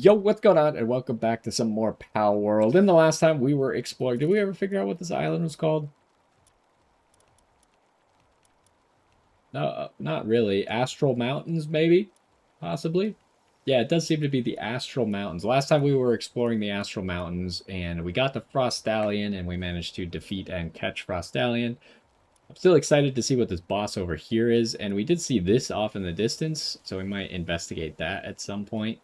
Yo, what's going on? And welcome back to some more Palworld. In the last time we were exploring, did we ever figure out what this island was called? No, not really. Astral Mountains, maybe? Possibly? Yeah, it does seem to be the Astral Mountains. Last time we were exploring the Astral Mountains, and we got the Frostallion, and we managed to defeat and catch Frostallion. I'm still excited to see what this boss over here is, and we did see this off in the distance, so we might investigate that at some point.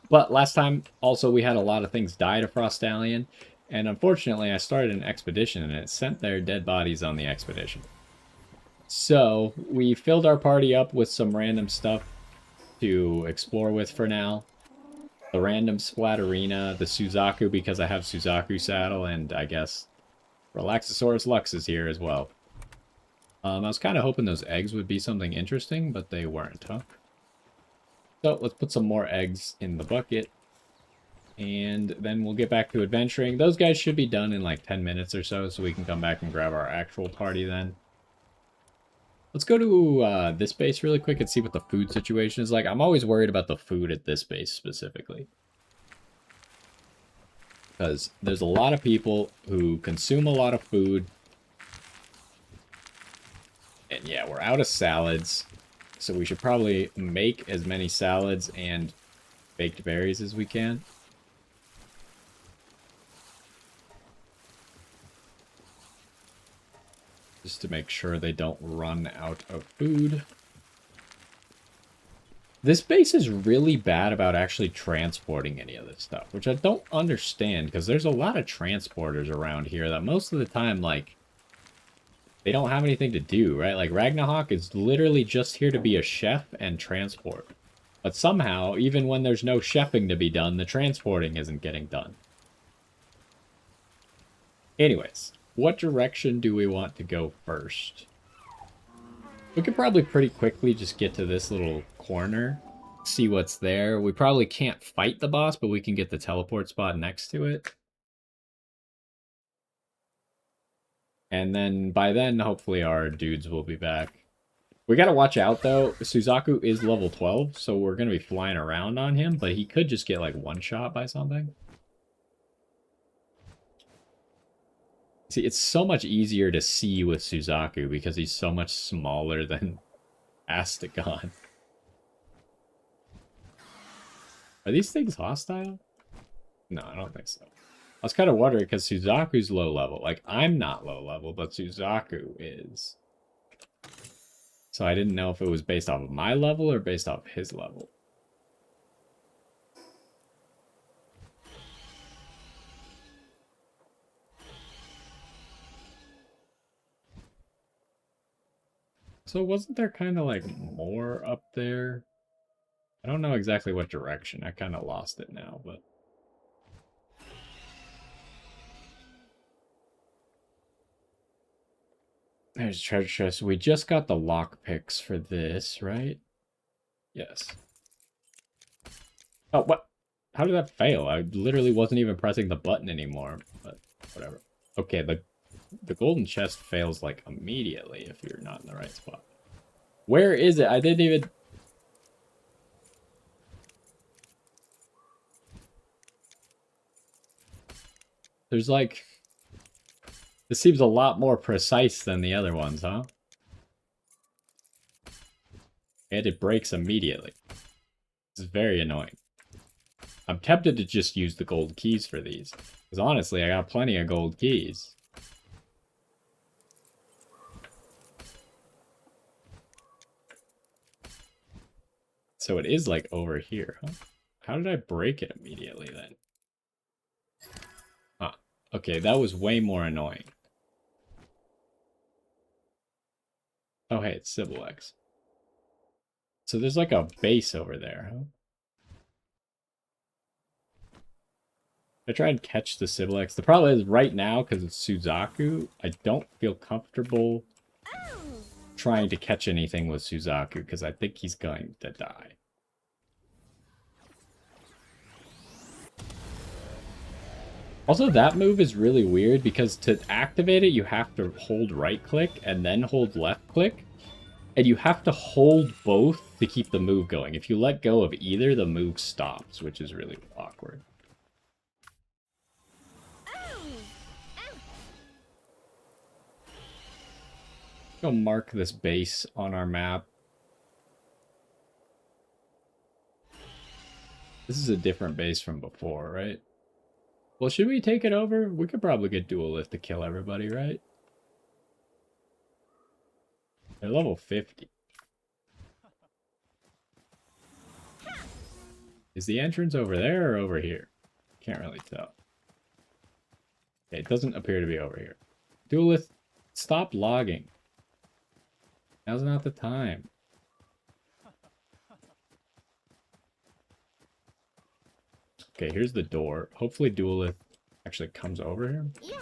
But last time, also, we had a lot of things die to Frostallion, and unfortunately, I started an expedition, and it sent their dead bodies on the expedition. So, we filled our party up with some random stuff to explore with for now. The random Splatterina, the Suzaku, because I have Suzaku saddle, and I guess Relaxosaurus Lux is here as well. I was kind of hoping those eggs would be something interesting, but they weren't, huh? So let's put some more eggs in the bucket. And then we'll get back to adventuring. Those guys should be done in like 10 minutes or so we can come back and grab our actual party then. Let's go to this base really quick and see what the food situation is like. I'm always worried about the food at this base specifically. Because there's a lot of people who consume a lot of food. And yeah, we're out of salads. So we should probably make as many salads and baked berries as we can. Just to make sure they don't run out of food. This base is really bad about actually transporting any of this stuff, which I don't understand, because there's a lot of transporters around here that most of the time, like, they don't have anything to do, right? Like, Ragnarok is literally just here to be a chef and transport. But somehow, even when there's no chefing to be done, the transporting isn't getting done. Anyways, what direction do we want to go first? We could probably pretty quickly just get to this little corner, see what's there. We probably can't fight the boss, but we can get the teleport spot next to it. And then, by then, hopefully our dudes will be back. We gotta watch out, though. Suzaku is level 12, so we're gonna be flying around on him, but he could just get, like, one-shot by something. See, it's so much easier to see with Suzaku because he's so much smaller than Astagon. Are these things hostile? No, I don't think so. I was kind of wondering because Suzaku's low level. Like, I'm not low level, but Suzaku is. So I didn't know if it was based off of my level or based off his level. So wasn't there kind of like more up there? I don't know exactly what direction. I kind of lost it now, but... There's treasure chest. We just got the lockpicks for this, right? Yes. Oh, what? How did that fail? I literally wasn't even pressing the button anymore, but whatever. Okay, the golden chest fails, like, immediately if you're not in the right spot. Where is it? I didn't even... There's, like... This seems a lot more precise than the other ones, huh? And it breaks immediately. This is very annoying. I'm tempted to just use the gold keys for these. Because honestly, I got plenty of gold keys. So it is like over here, huh? How did I break it immediately then? Huh. Okay, that was way more annoying. Oh, hey, it's Sybilex. So there's like a base over there, huh? I try and catch the Sybilex. The problem is right now, because it's Suzaku, I don't feel comfortable trying to catch anything with Suzaku, because I think he's going to die. Also, that move is really weird, because to activate it, you have to hold right-click and then hold left-click. And you have to hold both to keep the move going. If you let go of either, the move stops, which is really awkward. Go mark this base on our map. This is a different base from before, right? Well, should we take it over? We could probably get Duelith to kill everybody, right? They're level 50. Is the entrance over there or over here? Can't really tell. Okay, it doesn't appear to be over here. Duelith, stop logging. Now's not the time. Okay, here's the door. Hopefully Duelith actually comes over here. Yeah.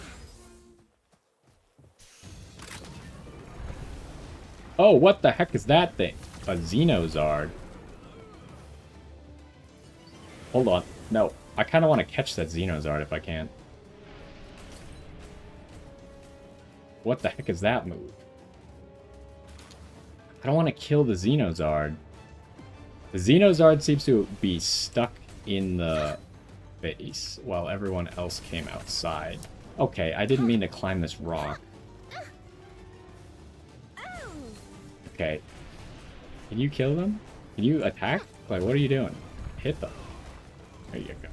Oh, what the heck is that thing? A Xenozard. Hold on. No, I kind of want to catch that Xenozard if I can. What the heck is that move? I don't want to kill the Xenozard. The Xenozard seems to be stuck in the base while everyone else came outside. Okay, I didn't mean to climb this rock. Okay. Can you kill them? Can you attack? Like, what are you doing? Hit them. There you go.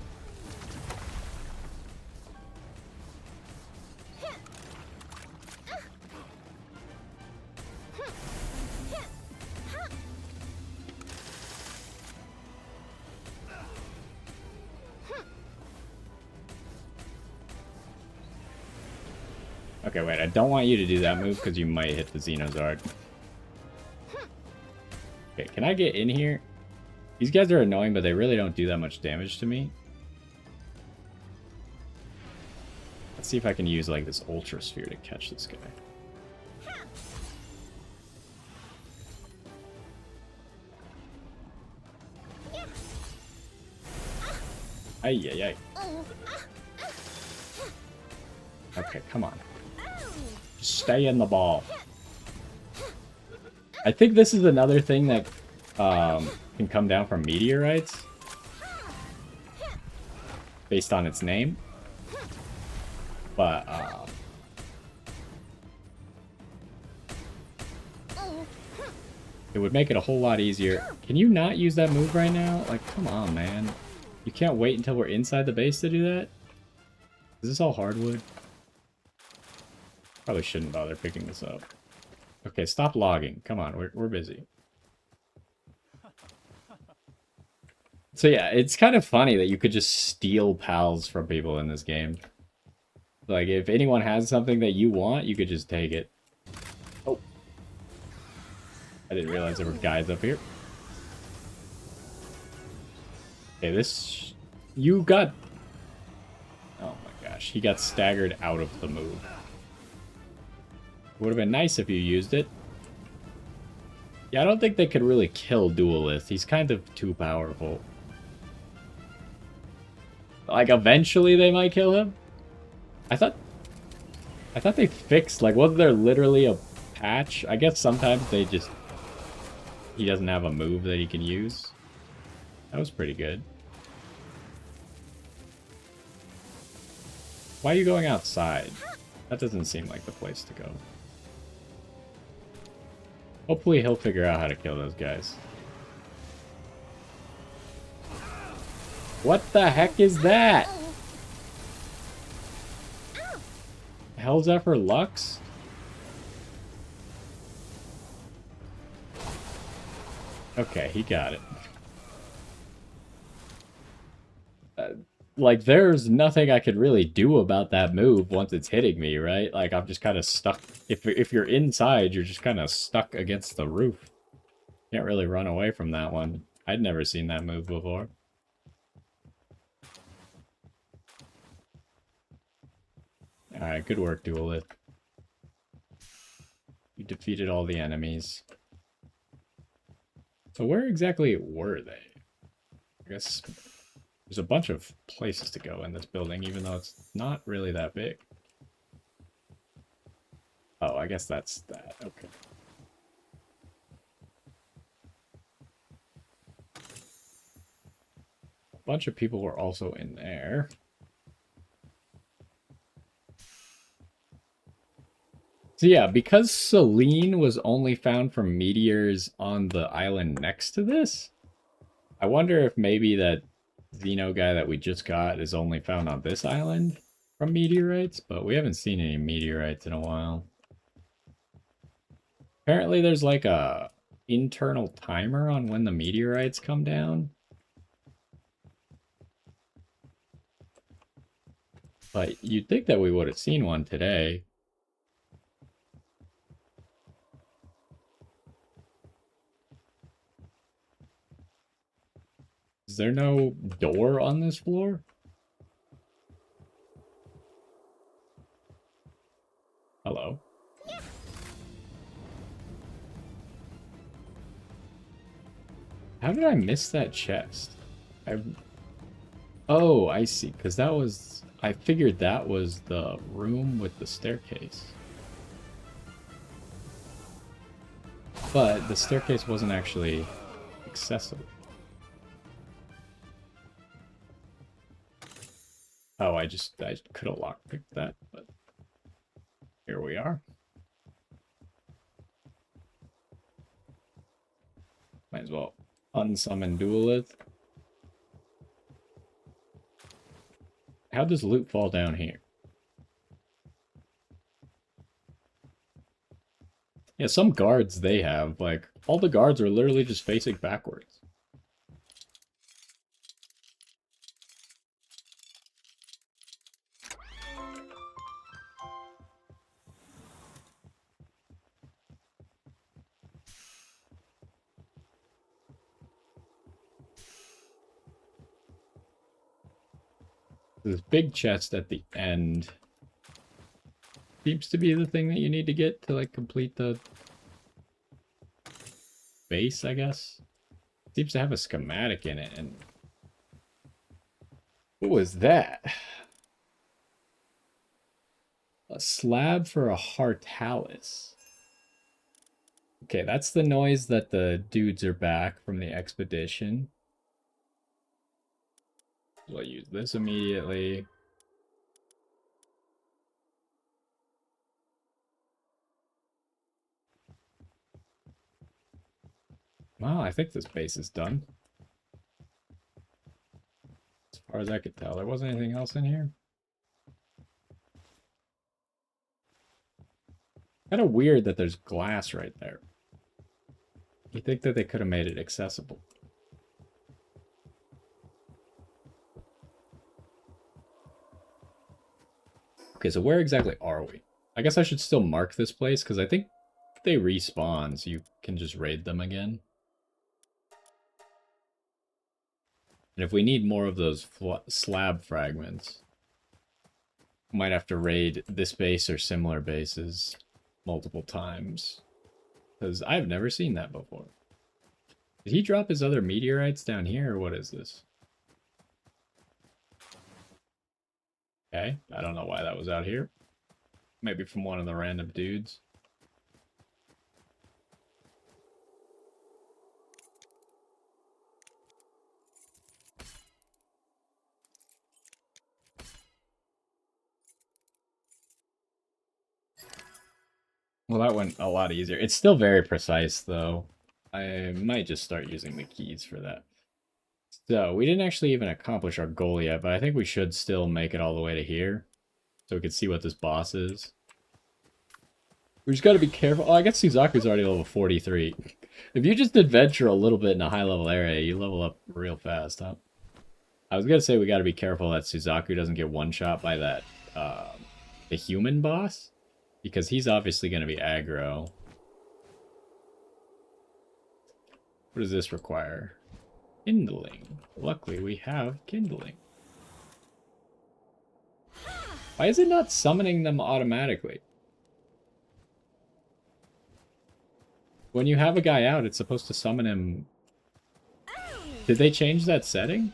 Okay, wait, I don't want you to do that move because you might hit the Xenozard. Okay, can I get in here? These guys are annoying, but they really don't do that much damage to me. Let's see if I can use, like, this Ultra Sphere to catch this guy. Ay, ay, ay. Okay, come on. Just stay in the ball. I think this is another thing that can come down from meteorites. Based on its name. But, it would make it a whole lot easier. Can you not use that move right now? Like, come on, man. You can't wait until we're inside the base to do that? Is this all hardwood? Probably shouldn't bother picking this up. Okay, stop logging. Come on, we're busy. So yeah, it's kind of funny that you could just steal pals from people in this game. Like, if anyone has something that you want, you could just take it. Oh. I didn't realize there were guys up here. Okay, this... You got... Oh my gosh, he got staggered out of the move. Would have been nice if you used it. Yeah, I don't think they could really kill Duelith. He's kind of too powerful. Like, eventually they might kill him? I thought they fixed, like, wasn't there literally a patch? I guess sometimes they just... He doesn't have a move that he can use. That was pretty good. Why are you going outside? That doesn't seem like the place to go. Hopefully he'll figure out how to kill those guys. What the heck is that? The hell's that for Lux? Okay, he got it. Like, there's nothing I could really do about that move once it's hitting me, right? Like, I'm just kind of stuck. If you're inside, you're just kind of stuck against the roof. Can't really run away from that one. I'd never seen that move before. Alright, good work, Duelith. You defeated all the enemies. So where exactly were they? I guess... There's a bunch of places to go in this building, even though it's not really that big. Oh, I guess that's that. Okay. bunch of people were also in there. So yeah, because Selene was only found from meteors on the island next to this, I wonder if maybe that Xeno guy that we just got is only found on this island from meteorites, but we haven't seen any meteorites in a while. Apparently there's like a internal timer on when the meteorites come down. But you'd think that we would have seen one today. Is there no door on this floor? Hello? How did I miss that chest? Oh, I see. Because that was... I figured that was the room with the staircase. But the staircase wasn't actually accessible. Oh, I could have lockpicked that, but here we are. Might as well unsummon Duelith. How does loot fall down here? Yeah, some guards they have, like, all the guards are literally just facing backwards. This big chest at the end seems to be the thing that you need to get to, like, complete the base, I guess. Seems to have a schematic in it, and... What was that? A slab for a Heartalis. Okay, that's the noise that the dudes are back from the expedition. So I'll use this immediately. Well, I think this base is done. As far as I could tell, there wasn't anything else in here. Kind of weird that there's glass right there. You think that they could have made it accessible. Okay, so where exactly are we? I guess I should still mark this place, because I think they respawn, so you can just raid them again. And if we need more of those slab fragments, we might have to raid this base or similar bases multiple times. Because I've never seen that before. Did he drop his other meteorites down here, or what is this? Okay, I don't know why that was out here. Maybe from one of the random dudes. Well, that went a lot easier. It's still very precise, though. I might just start using the keys for that. So, we didn't actually even accomplish our goal yet, but I think we should still make it all the way to here. So we can see what this boss is. We just gotta be careful. Oh, I guess Suzaku's already level 43. If you just adventure a little bit in a high-level area, you level up real fast, huh? I was gonna say we gotta be careful that Suzaku doesn't get one-shot by that, the human boss. Because he's obviously gonna be aggro. What does this require? Kindling. Luckily, we have kindling. Why is it not summoning them automatically? When you have a guy out, it's supposed to summon him. Did they change that setting?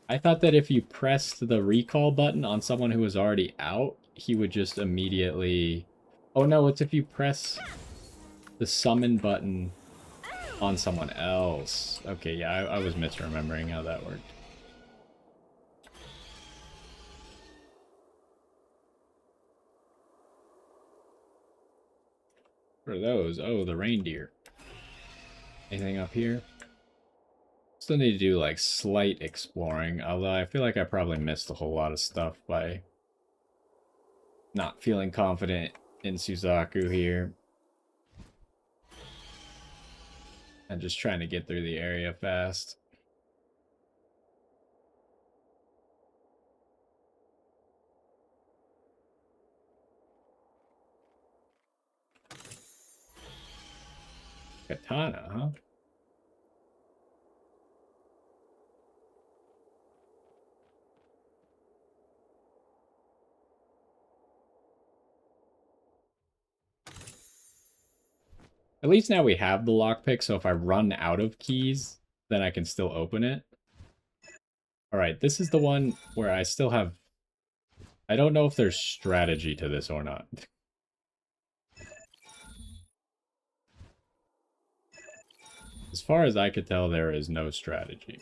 I thought that if you pressed the recall button on someone who was already out, he would just immediately... Oh no, it's if you press the summon button on someone else. Okay, yeah, I was misremembering how that worked. What are those? Oh, the reindeer. Anything up here? Still need to do, like, slight exploring, although I feel like I probably missed a whole lot of stuff by not feeling confident in Suzaku here. And just trying to get through the area fast. Katana, huh? At least now we have the lockpick, so if I run out of keys, then I can still open it. Alright, this is the one where I still have... I don't know if there's strategy to this or not. As far as I could tell, there is no strategy.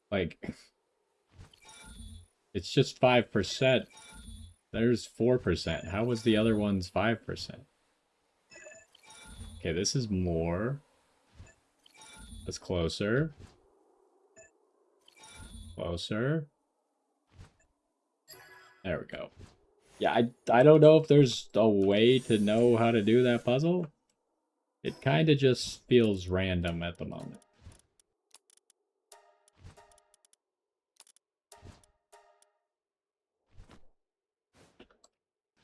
Like, it's just 5%. There's 4%. How was the other one's 5%? Okay, this is more. That's closer. Closer. There we go. Yeah, I don't know if there's a way to know how to do that puzzle. It kind of just feels random at the moment.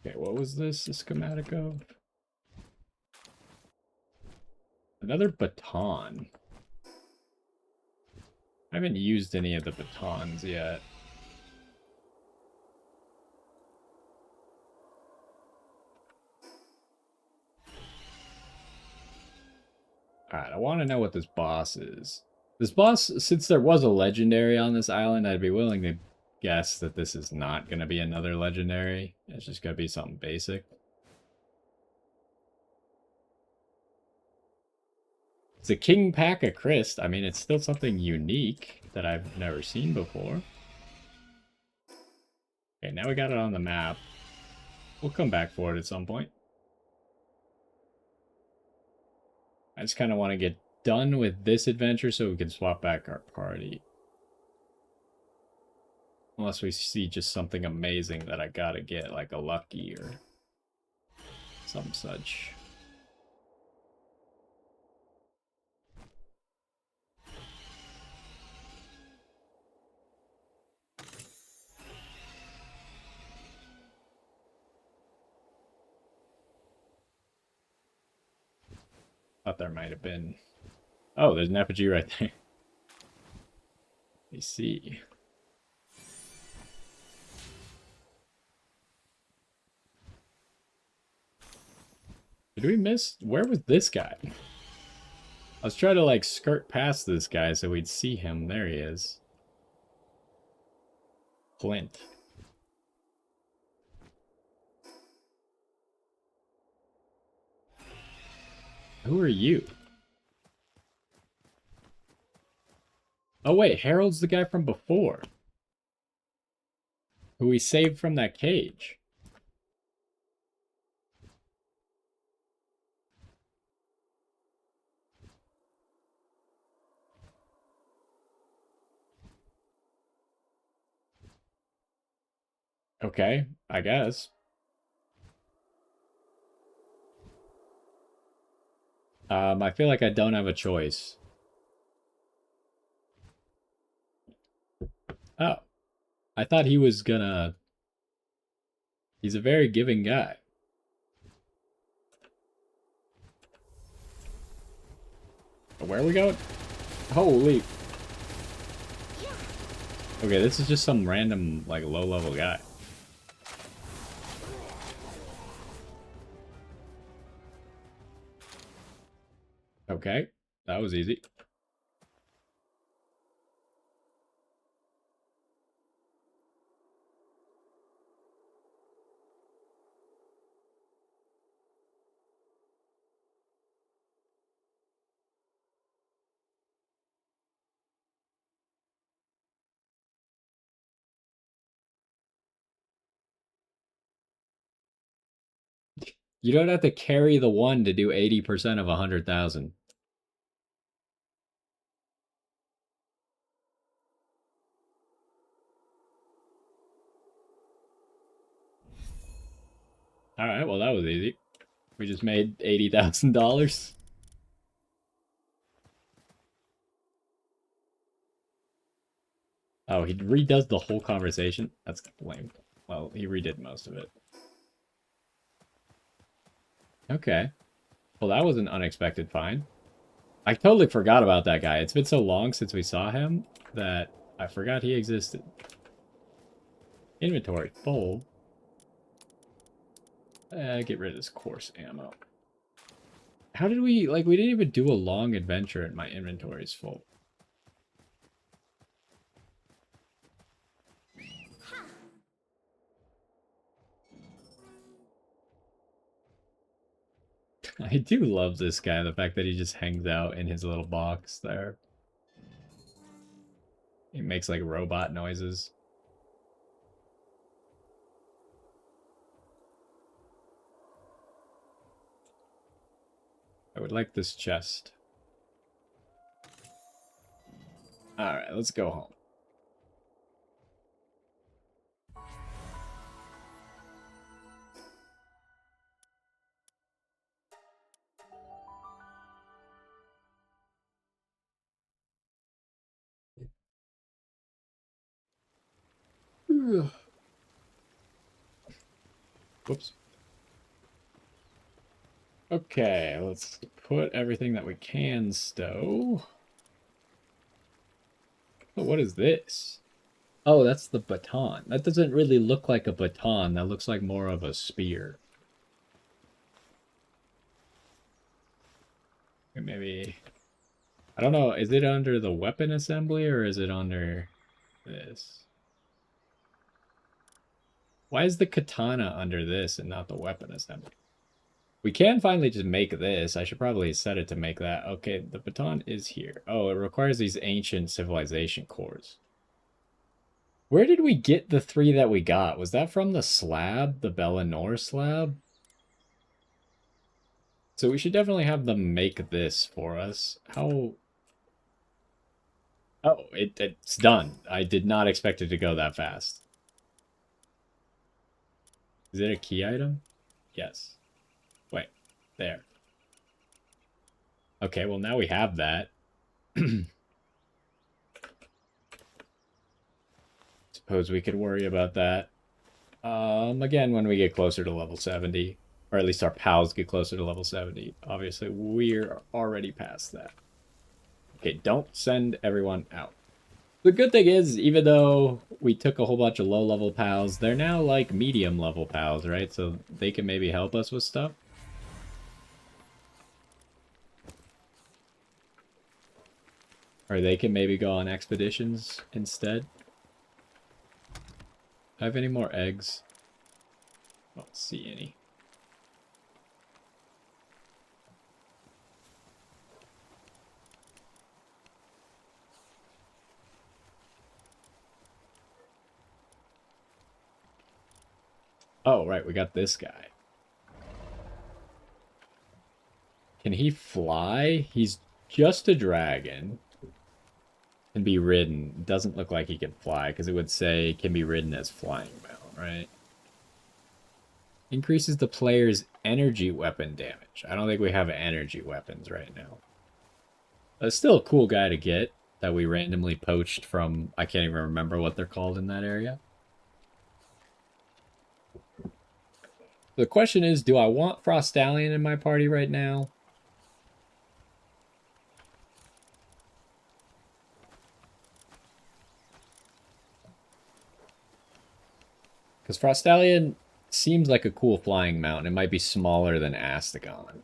Okay, what was this a schematic of? Another baton. I haven't used any of the batons yet. Alright, I want to know what this boss is. This boss, since there was a legendary on this island, I'd be willing to guess that this is not going to be another legendary. It's just going to be something basic. It's a King Pack of Christ. I mean, it's still something unique that I've never seen before. Okay, now we got it on the map. We'll come back for it at some point. I just kind of want to get done with this adventure so we can swap back our party. Unless we see just something amazing that I gotta get, like a lucky or some such. Thought there might have been... Oh, there's an effigy right there. Let me see. Did we miss? Where was this guy? I was trying to, like, skirt past this guy so we'd see him. There he is. Clint. Who are you? Oh, wait. Harold's the guy from before. Who we saved from that cage. Okay, I guess. I feel like I don't have a choice. Oh. I thought he was gonna... He's a very giving guy. Where are we going? Holy... Okay, this is just some random, like, low-level guy. Okay, that was easy. You don't have to carry the one to do 80% of 100,000. All right, well, that was easy. We just made $80,000. Oh, he redoes the whole conversation? That's lame. Well, he redid most of it. Okay. Well, that was an unexpected find. I totally forgot about that guy. It's been so long since we saw him that I forgot he existed. Inventory full. Get rid of this coarse ammo. How did we, like, we didn't even do a long adventure and my inventory's full. I do love this guy, the fact that he just hangs out in his little box there. He makes, like, robot noises. I would like this chest. Alright, let's go home. Whoops. Okay, let's put everything that we can stow. Oh, what is this? Oh, that's the baton. That doesn't really look like a baton. That looks like more of a spear. Maybe... I don't know. Is it under the weapon assembly or is it under this? Why is the katana under this and not the weapon assembly? We can finally just make this. I should probably set it to make that. Okay, the baton is here. Oh, it requires these ancient civilization cores. Where did we get the 3 that we got? Was that from the slab? The Bellinor slab? So we should definitely have them make this for us. How... Oh, it's done. I did not expect it to go that fast. Is it a key item? Yes. Wait, there. Okay, well now we have that. Suppose we could worry about that. Again, when we get closer to level 70. Or at least our pals get closer to level 70. Obviously, we're already past that. Okay, don't send everyone out. The good thing is, even though we took a whole bunch of low-level pals, they're now, like, medium-level pals, right? So they can maybe help us with stuff. Or they can maybe go on expeditions instead. Do I have any more eggs? I don't see any. Oh, right, we got this guy. Can he fly? He's just a dragon. Can be ridden. Doesn't look like he can fly, because it would say can be ridden as flying mount, right? Increases the player's energy weapon damage. I don't think we have energy weapons right now. It's still a cool guy to get that we randomly poached from... I can't even remember what they're called in that area. The question is, do I want Frostallion in my party right now? Because Frostallion seems like a cool flying mount. It might be smaller than Astagon.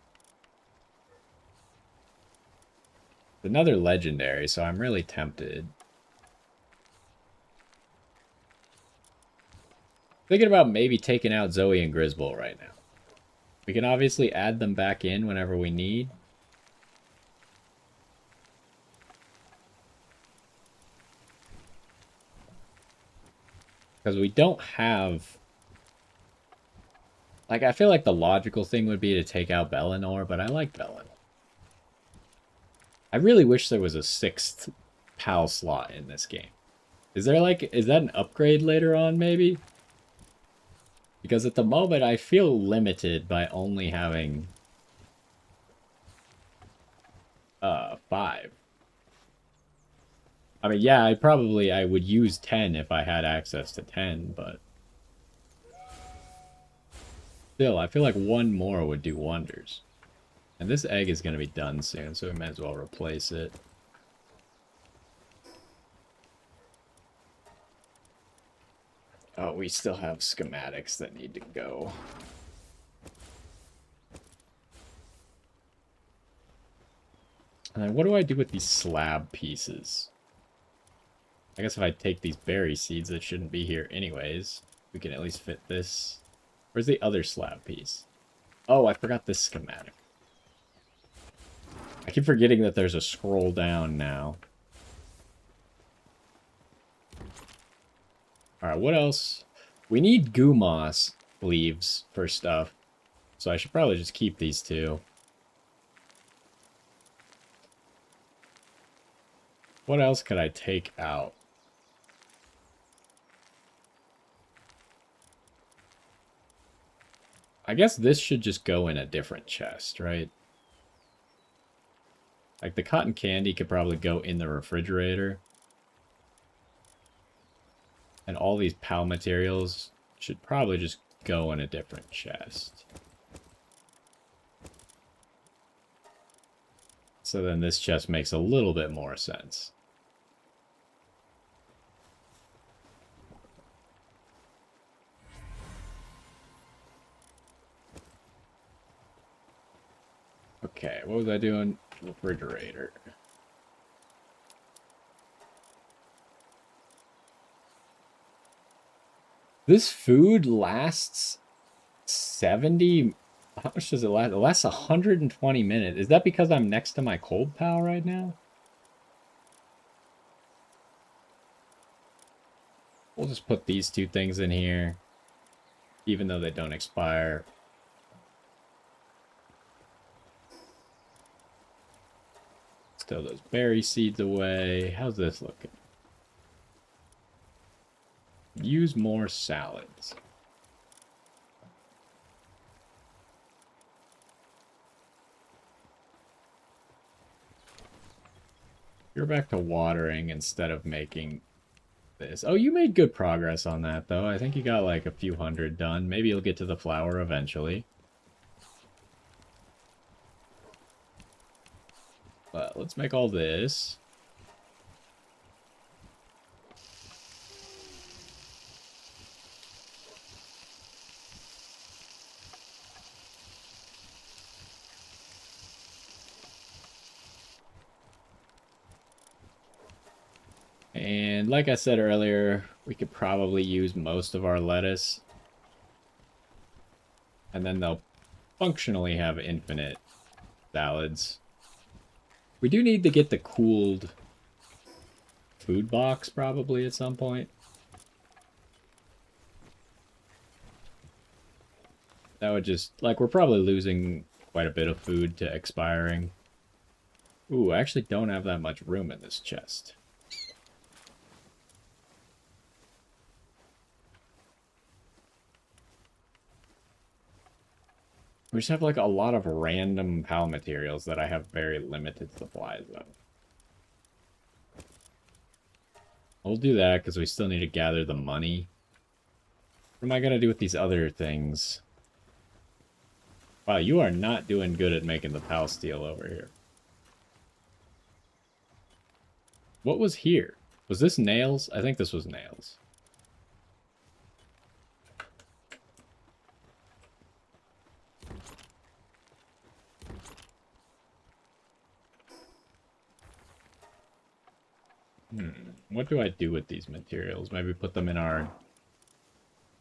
Another legendary, so I'm really tempted. Thinking about maybe taking out Zoe and Griswold right now. We can obviously add them back in whenever we need. Because we don't have Like, I feel like the logical thing would be to take out Bellinor, but I like Bellinor. I really wish there was a 6th PAL slot in this game. Is there like, is that an upgrade later on, maybe? Because at the moment, I feel limited by only having 5. I mean, yeah, I would use 10 if I had access to 10, but still, I feel like one more would do wonders. And this egg is going to be done soon, so we might as well replace it. Oh, we still have schematics that need to go. And then what do I do with these slab pieces? I guess if I take these berry seeds that shouldn't be here anyways, we can at least fit this. Where's the other slab piece? Oh, I forgot this schematic. I keep forgetting that there's a scroll down now. Alright, what else? We need goo moss leaves for stuff. So I should probably just keep these two. What else could I take out? I guess this should just go in a different chest, right? Like, the cotton candy could probably go in the refrigerator. And all these PAL materials should probably just go in a different chest. So then this chest makes a little bit more sense. Okay, what was I doing? Refrigerator. This food lasts 70... How much does it last? It lasts 120 minutes. Is that because I'm next to my cold pal right now? We'll just put these two things in here, even though they don't expire. Stow those berry seeds away. How's this looking? Use more salads. You're back to watering instead of making this. Oh, you made good progress on that, though. I think you got like a few hundred done. Maybe you'll get to the flower eventually. But let's make all this. And like I said earlier, we could probably use most of our lettuce. And then they'll functionally have infinite salads. We do need to get the cooled food box probably at some point. That would just, like, we're probably losing quite a bit of food to expiring. Ooh, I actually don't have that much room in this chest. We just have, like, a lot of random PAL materials that I have very limited supplies of. We'll do that because we still need to gather the money. What am I going to do with these other things? Wow, you are not doing good at making the PAL steel over here. What was here? Was this nails? I think this was nails. What do I do with these materials? Maybe put them in our...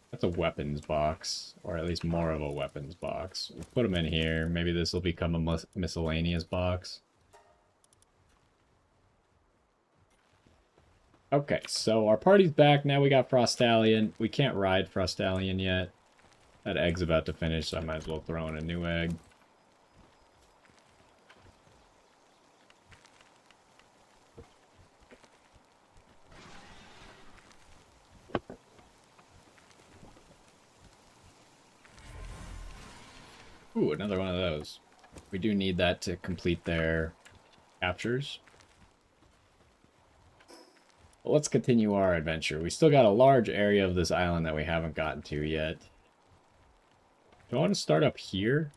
That's a weapons box, or at least more of a weapons box. We'll put them in here. Maybe this will become a miscellaneous box. Okay, so our party's back. Now we got Frostallion. We can't ride Frostallion yet. That egg's about to finish, so I might as well throw in a new egg. Ooh, another one of those. We do need that to complete their captures. Well, let's continue our adventure. We still got a large area of this island that we haven't gotten to yet. Do I want to start up here?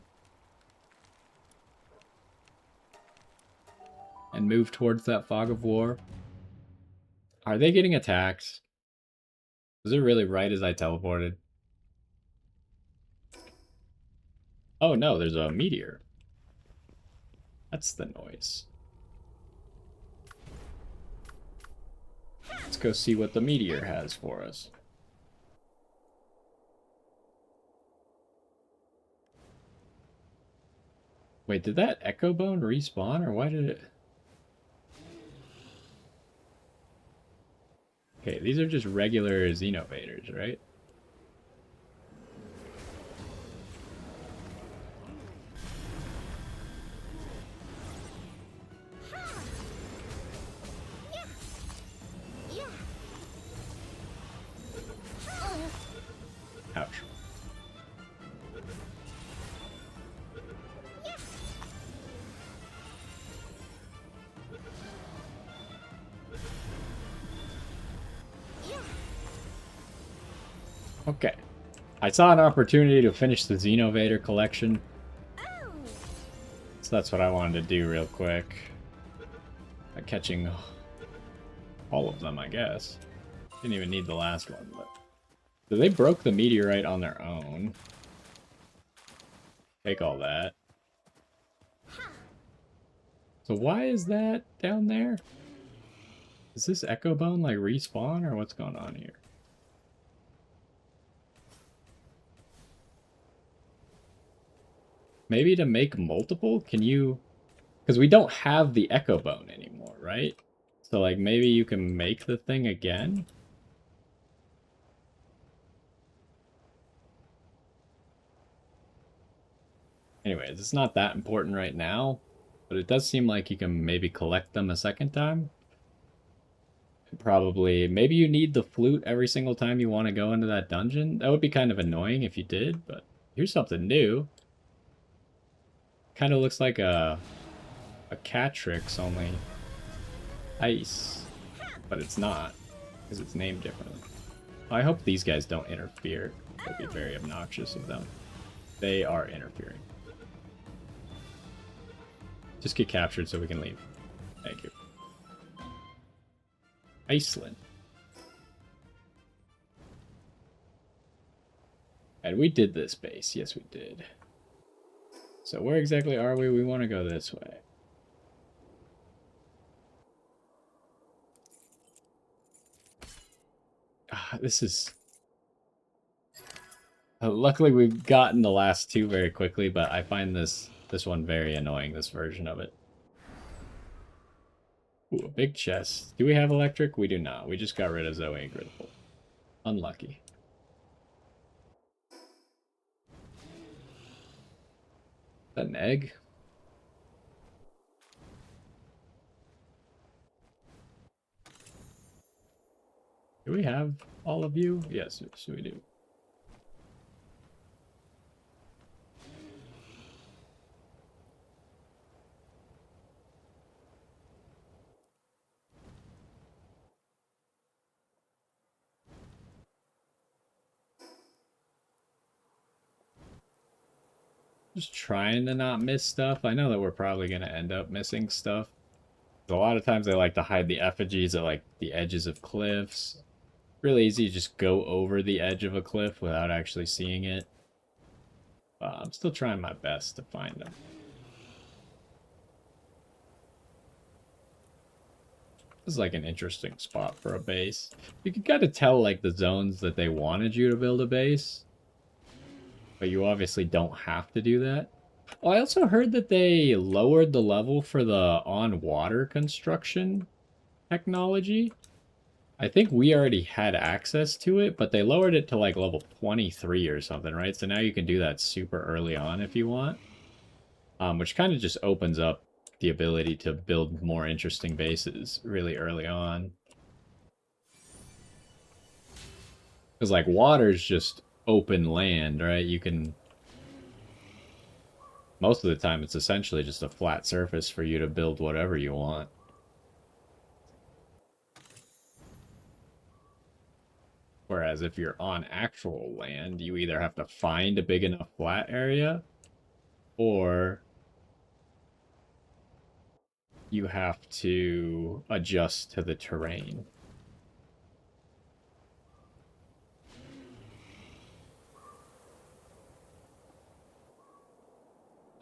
And move towards that fog of war? Are they getting attacked? Was it really right as I teleported? Oh no, there's a meteor. That's the noise. Let's go see what the meteor has for us. Wait, did that Echo Bone respawn, or why did it... Okay, these are just regular Xenovaders, right? Ouch. Okay. I saw an opportunity to finish the Xenovader collection. So that's what I wanted to do real quick. By catching all of them, I guess. Didn't even need the last one, but... So they broke the meteorite on their own. Take all that. So why is that down there? Is this Echo Bone like respawn or what's going on here? Maybe to make multiple? Can you... Because we don't have the Echo Bone anymore, right? So like maybe you can make the thing again? Anyways, it's not that important right now, but it does seem like you can maybe collect them a second time. Probably, maybe you need the flute every single time you want to go into that dungeon. That would be kind of annoying if you did, but here's something new. Kind of looks like a Catrix, only ice, but it's not, because it's named differently. I hope these guys don't interfere. It would be very obnoxious of them. They are interfering. Just get captured so we can leave. Thank you. Iceland. And we did this base. Yes, we did. So where exactly are we? We want to go this way. This is... luckily we've gotten the last two very quickly, but I find this one very annoying, this version of it. Ooh, a big chest. Do we have electric? We do not. We just got rid of Zoe and Gridful. Unlucky. Is that an egg? Do we have all of you? Yes, we do. Just trying to not miss stuff. I know that we're probably going to end up missing stuff. A lot of times they like to hide the effigies at like the edges of cliffs. Really easy to just go over the edge of a cliff without actually seeing it. I'm still trying my best to find them. This is like an interesting spot for a base. You can kind of tell like the zones that they wanted you to build a base. But you obviously don't have to do that. Oh, I also heard that they lowered the level for the on-water construction technology. I think we already had access to it, but they lowered it to like level 23 or something, right? So now you can do that super early on if you want. Which kind of just opens up the ability to build more interesting bases really early on. Because like water's just open land, right? You can... Most of the time it's essentially just a flat surface for you to build whatever you want. Whereas if you're on actual land, you either have to find a big enough flat area, or you have to adjust to the terrain.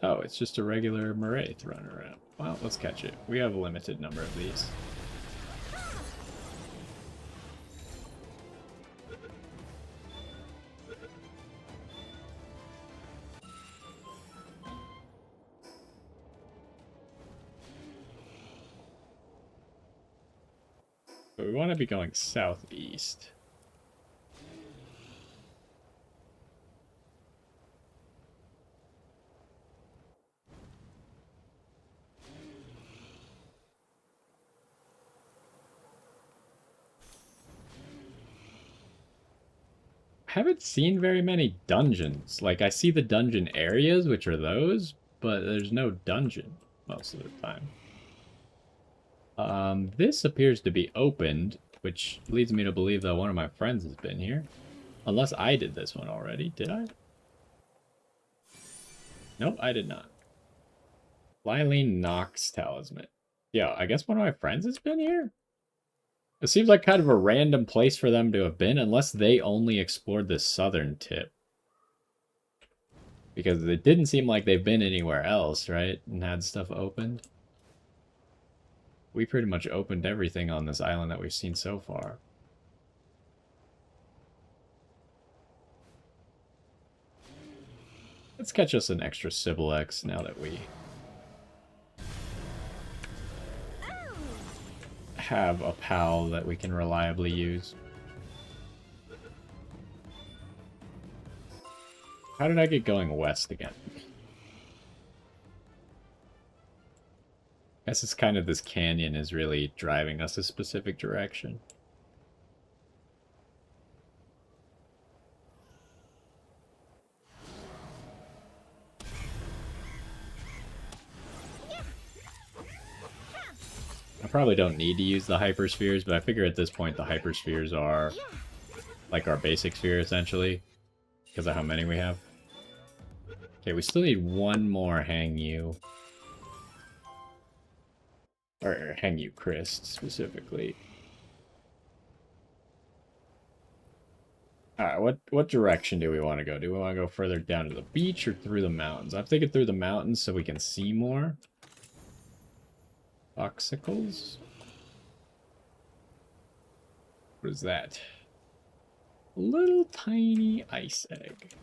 Oh, it's just a regular Moraith running around. Well, let's catch it. We have a limited number of these. But we want to be going southeast. I haven't seen very many dungeons. Like, I see the dungeon areas, which are those, but there's no dungeon most of the time. This appears to be opened, which leads me to believe that one of my friends has been here. Unless I did this one already. Did I? Nope, I did not. Lylene Knox Talisman. Yeah, I guess one of my friends has been here? It seems like kind of a random place for them to have been, unless they only explored the southern tip. Because it didn't seem like they've been anywhere else, right? And had stuff opened. We pretty much opened everything on this island that we've seen so far. Let's catch us an extra Sybil X now that we have a pal that we can reliably use. How did I get going west again? I guess it's kind of this canyon is really driving us a specific direction. I probably don't need to use the hyperspheres, but I figure at this point the hyperspheres are like our basic sphere, essentially, because of how many we have. Okay, we still need one more Hang You. Or Hang You Christ, specifically. Alright, what direction do we want to go? Do we want to go further down to the beach or through the mountains? I'm thinking through the mountains so we can see more. Oxicles? What is that? A little tiny ice egg.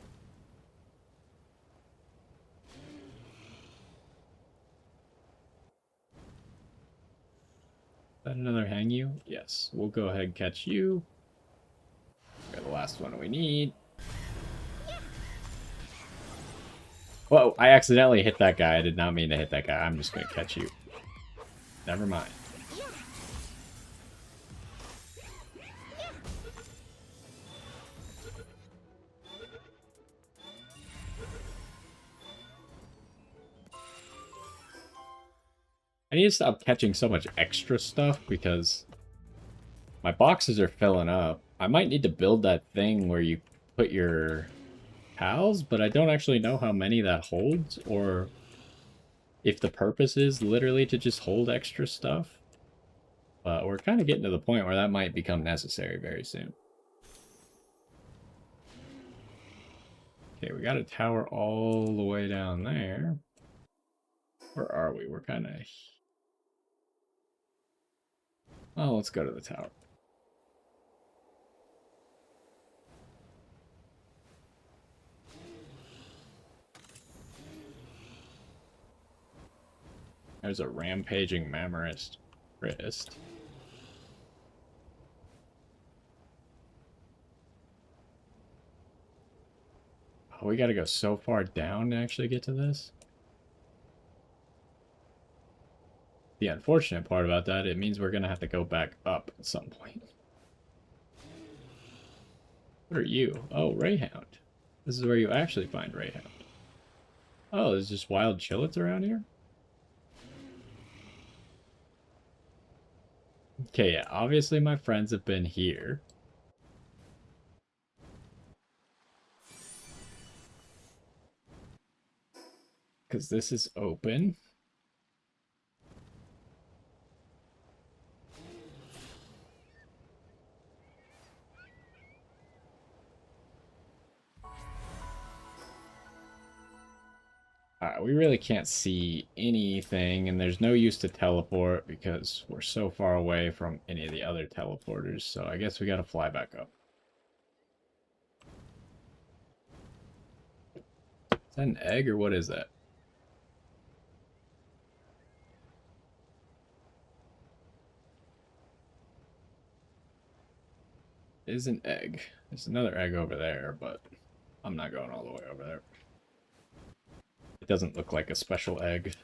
Is that another Hang You? Yes. We'll go ahead and catch you. Got the last one we need. Whoa, I accidentally hit that guy. I did not mean to hit that guy. I'm just going to catch you. Never mind. I need to stop catching so much extra stuff because my boxes are filling up. I might need to build that thing where you put your pals, but I don't actually know how many that holds, or if the purpose is literally to just hold extra stuff. But we're kind of getting to the point where that might become necessary very soon. Okay, we got a tower all the way down there. Where are we? We're kind of... Oh, let's go to the tower. There's a rampaging Mammarist Christ. Oh, we gotta go so far down to actually get to this. The unfortunate part about that, it means we're gonna have to go back up at some point. What are you? Oh, Rayhound. This is where you actually find Rayhound. Oh, there's just wild chillets around here? Okay, yeah, obviously my friends have been here. Because this is open. We really can't see anything, and there's no use to teleport because we're so far away from any of the other teleporters, so I guess we gotta fly back up. Is that an egg, or what is that? It is an egg. There's another egg over there, but I'm not going all the way over there. It doesn't look like a special egg.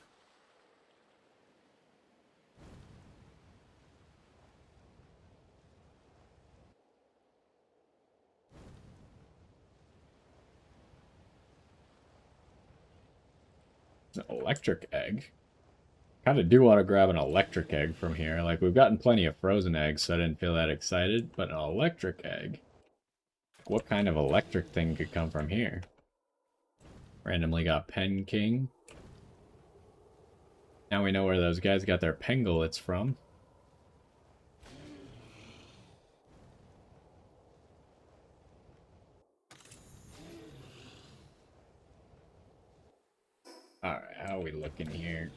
It's an electric egg. Kind of do want to grab an electric egg from here. Like, we've gotten plenty of frozen eggs, so I didn't feel that excited. But an electric egg? What kind of electric thing could come from here? Randomly got Pen King. Now we know where those guys got their pangolets from. Alright, how are we looking here?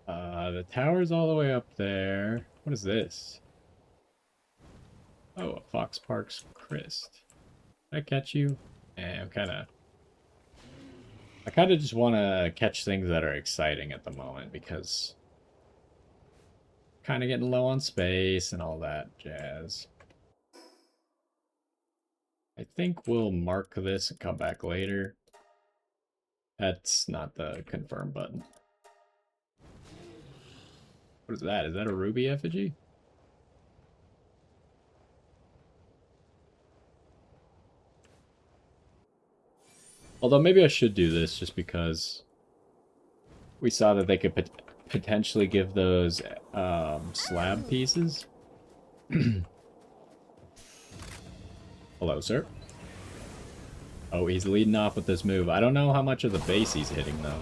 The tower's all the way up there. What is this? Oh, a Fox Parks Crest. Did I catch you? Eh, I kind of just want to catch things that are exciting at the moment because kind of getting low on space and all that jazz. I think we'll mark this and come back later. That's not the confirm button. What is that? Is that a ruby effigy? Although maybe I should do this just because we saw that they could potentially give those slab pieces. Hello, sir. Oh, he's leading off with this move. I don't know how much of the base he's hitting, though.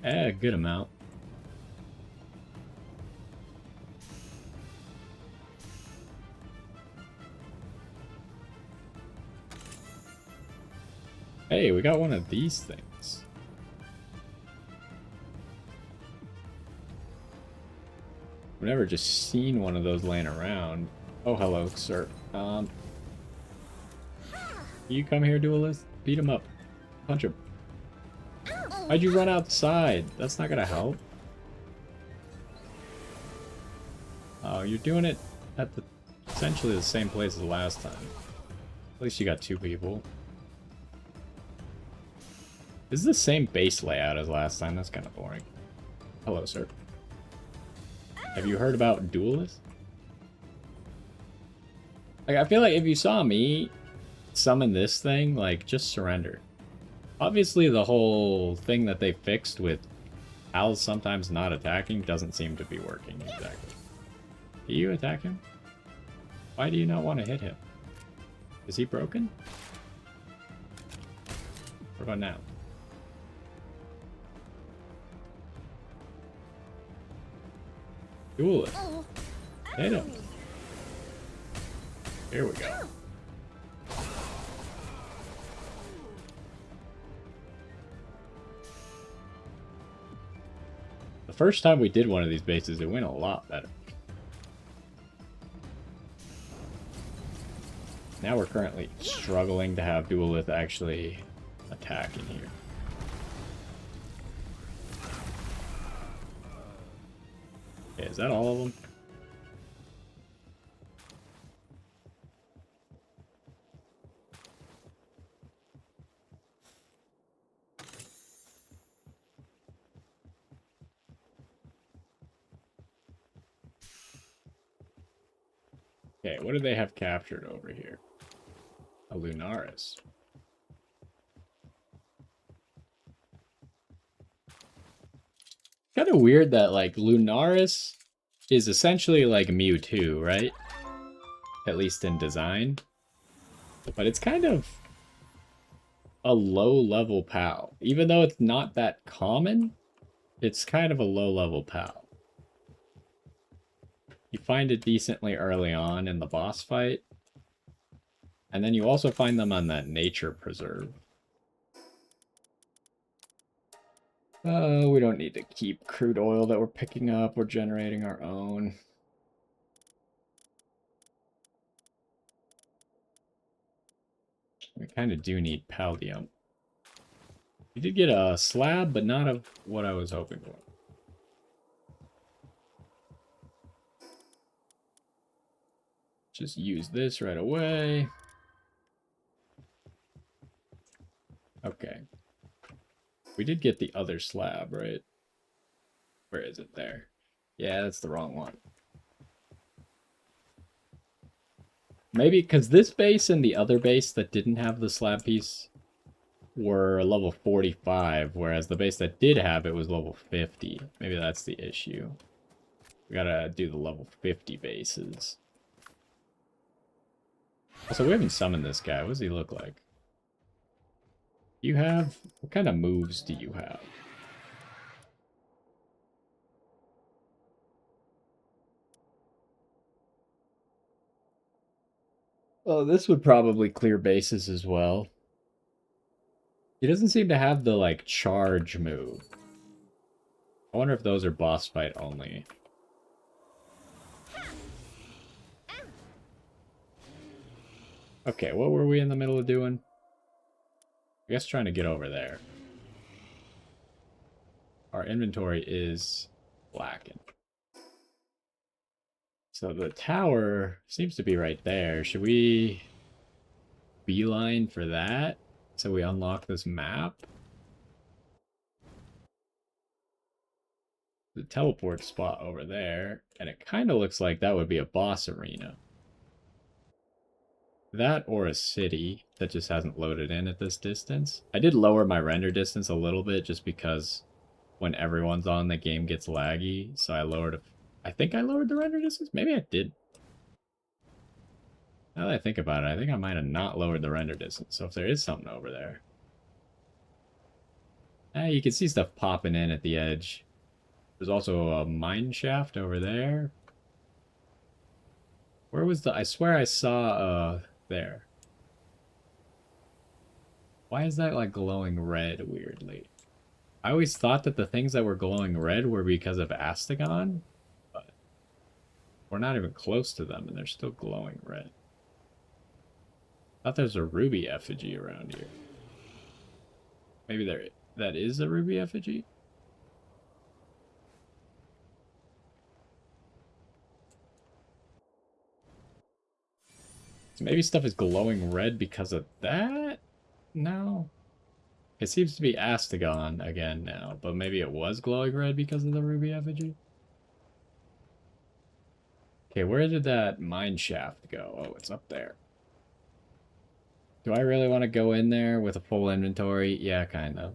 A good amount. Hey, we got one of these things. I've never just seen one of those laying around. Oh, hello, sir. You come here, duelist? Beat him up. Punch him. Why'd you run outside? That's not gonna help. Oh, you're doing it at essentially the same place as last time. At least you got two people. This is the same base layout as last time. That's kind of boring. Hello, sir. Have you heard about duelists? Like, I feel like if you saw me summon this thing, like, just surrender. Obviously, the whole thing that they fixed with Al's sometimes not attacking doesn't seem to be working exactly. Do you attack him? Why do you not want to hit him? Is he broken? What about now? Duelist. Hit him. Here we go. The first time we did one of these bases, it went a lot better. Now we're currently struggling to have Duelith actually attack in here. Okay, is that all of them? Okay, what do they have captured over here? A Lunaris. Kind of weird that, like, Lunaris is essentially like Mewtwo, right? At least in design. But it's kind of a low-level POW. Even though it's not that common, it's kind of a low-level POW. You find it decently early on in the boss fight. And then you also find them on that nature preserve. We don't need to keep crude oil that we're picking up. We're generating our own. We kind of do need pallium. We did get a slab, but not of what I was hoping for. Just use this right away. Okay. We did get the other slab, right? Where is it? There. Yeah, that's the wrong one. Maybe because this base and the other base that didn't have the slab piece were level 45, whereas the base that did have it was level 50. Maybe that's the issue. We gotta do the level 50 bases. Also, we haven't summoned this guy. What does he look like? You have... What kind of moves do you have? Oh, this would probably clear bases as well. He doesn't seem to have the, like, charge move. I wonder if those are boss fight only. Okay, what were we in the middle of doing? I guess trying to get over there. Our inventory is blackened. So the tower seems to be right there. Should we beeline for that so we unlock this map? The teleport spot over there, and it kind of looks like that would be a boss arena. That or a city that just hasn't loaded in at this distance. I did lower my render distance a little bit just because when everyone's on, the game gets laggy. So I lowered I think I lowered the render distance? Maybe I did. Now that I think about it, I think I might have not lowered the render distance. So if there is something over there. You can see stuff popping in at the edge. There's also a mine shaft over there. Where was the... I swear I saw, there. Why is that, like, glowing red weirdly? I always thought that the things that were glowing red were because of Astagon, but we're not even close to them, and they're still glowing red. I thought there's a ruby effigy around here. Maybe that is a ruby effigy? So maybe stuff is glowing red because of that? No. It seems to be Astagon again now, but maybe it was glowing red because of the ruby effigy? Okay, where did that mine shaft go? Oh, it's up there. Do I really want to go in there with a full inventory? Yeah, kind of.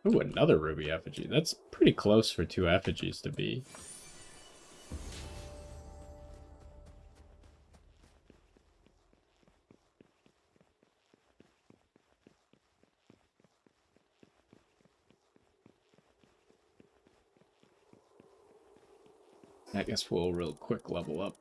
Ooh, another ruby effigy. That's pretty close for two effigies to be. I guess we'll real quick level up.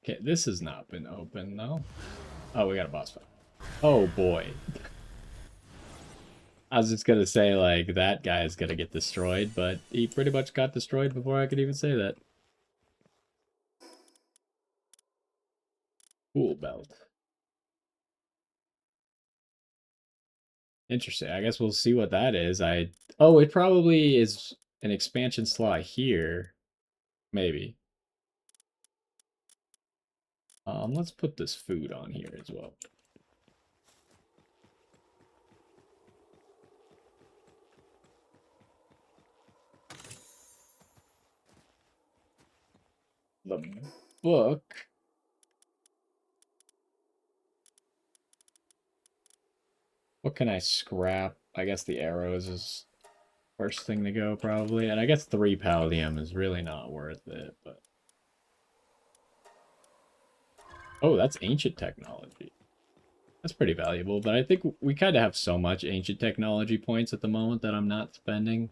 Okay, this has not been open, though. Oh, we got a boss fight. Oh, boy. I was just gonna say, like, that guy's gonna get destroyed, but he pretty much got destroyed before I could even say that. Cool belt. Interesting. I guess we'll see what that is. Oh, it probably is an expansion slot here. Maybe. Let's put this food on here as well. The book. What can I scrap? I guess the arrows is first thing to go, probably. And I guess 3 palladium is really not worth it, but... Oh, that's ancient technology. That's pretty valuable, but I think we kind of have so much ancient technology points at the moment that I'm not spending.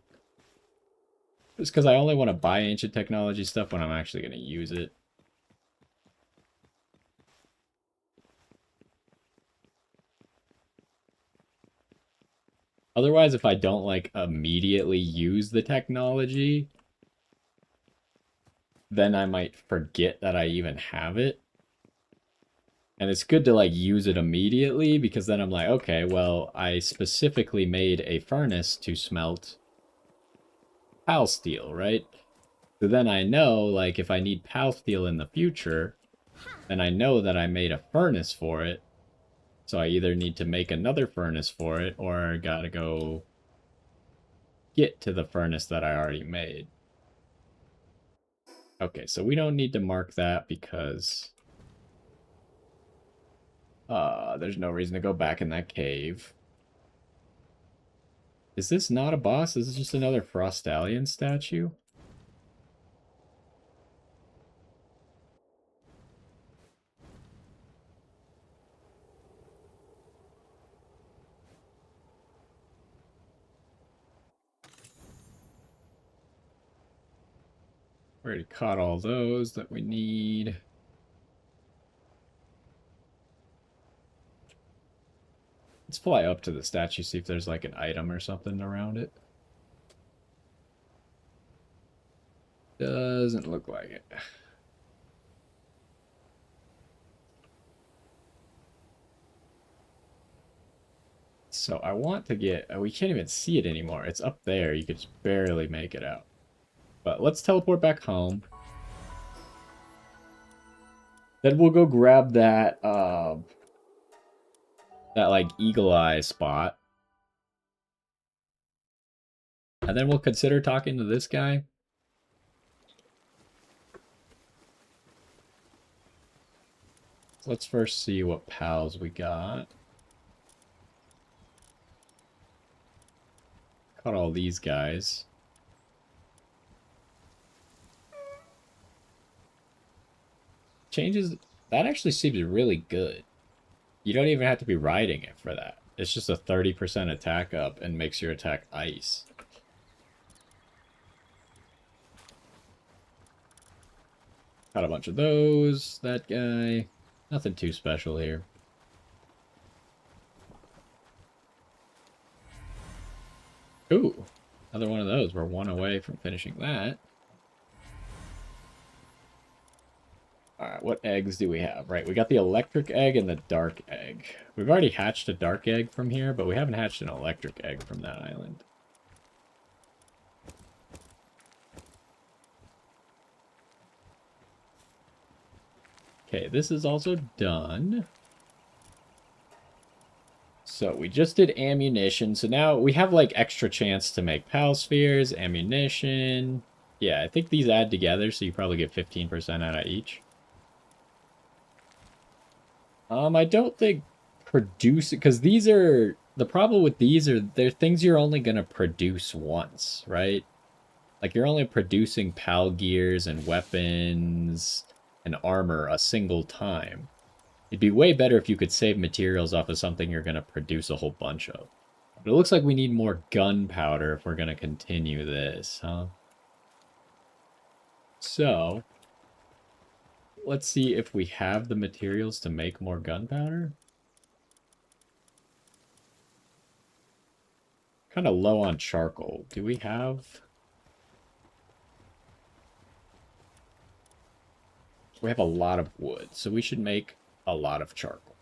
Just because I only want to buy ancient technology stuff when I'm actually going to use it. Otherwise, if I don't, like, immediately use the technology, then I might forget that I even have it. And it's good to, like, use it immediately, because then I'm like, okay, well, I specifically made a furnace to smelt pal steel, right? So then I know, like, if I need pal steel in the future, then I know that I made a furnace for it. So I either need to make another furnace for it, or gotta go get to the furnace that I already made. Okay, so we don't need to mark that because there's no reason to go back in that cave. Is this not a boss? Is this just another Frostallion statue? We already caught all those that we need. Let's fly up to the statue, see if there's like an item or something around it. Doesn't look like it. So I want to get... we can't even see it anymore. It's up there. You could just barely make it out. But let's teleport back home. Then we'll go grab that, that, like, eagle eye spot. And then we'll consider talking to this guy. Let's first see what pals we got. Caught all these guys. Changes... that actually seems really good. You don't even have to be riding it for that. It's just a 30% attack up and makes your attack ice. Got a bunch of those. That guy. Nothing too special here. Ooh. Another one of those. We're one away from finishing that. Alright, what eggs do we have? Right, we got the electric egg and the dark egg. We've already hatched a dark egg from here, but we haven't hatched an electric egg from that island. Okay, this is also done. So we just did ammunition. So now we have like extra chance to make pal spheres, ammunition. Yeah, I think these add together, so you probably get 15% out of each. I don't think produce... because these are... the problem with these are they're things you're only going to produce once, right? Like, you're only producing pal gears and weapons and armor a single time. It'd be way better if you could save materials off of something you're going to produce a whole bunch of. But it looks like we need more gunpowder if we're going to continue this, huh? So, let's see if we have the materials to make more gunpowder. Kind of low on charcoal. Do we have... we have a lot of wood, so we should make a lot of charcoal.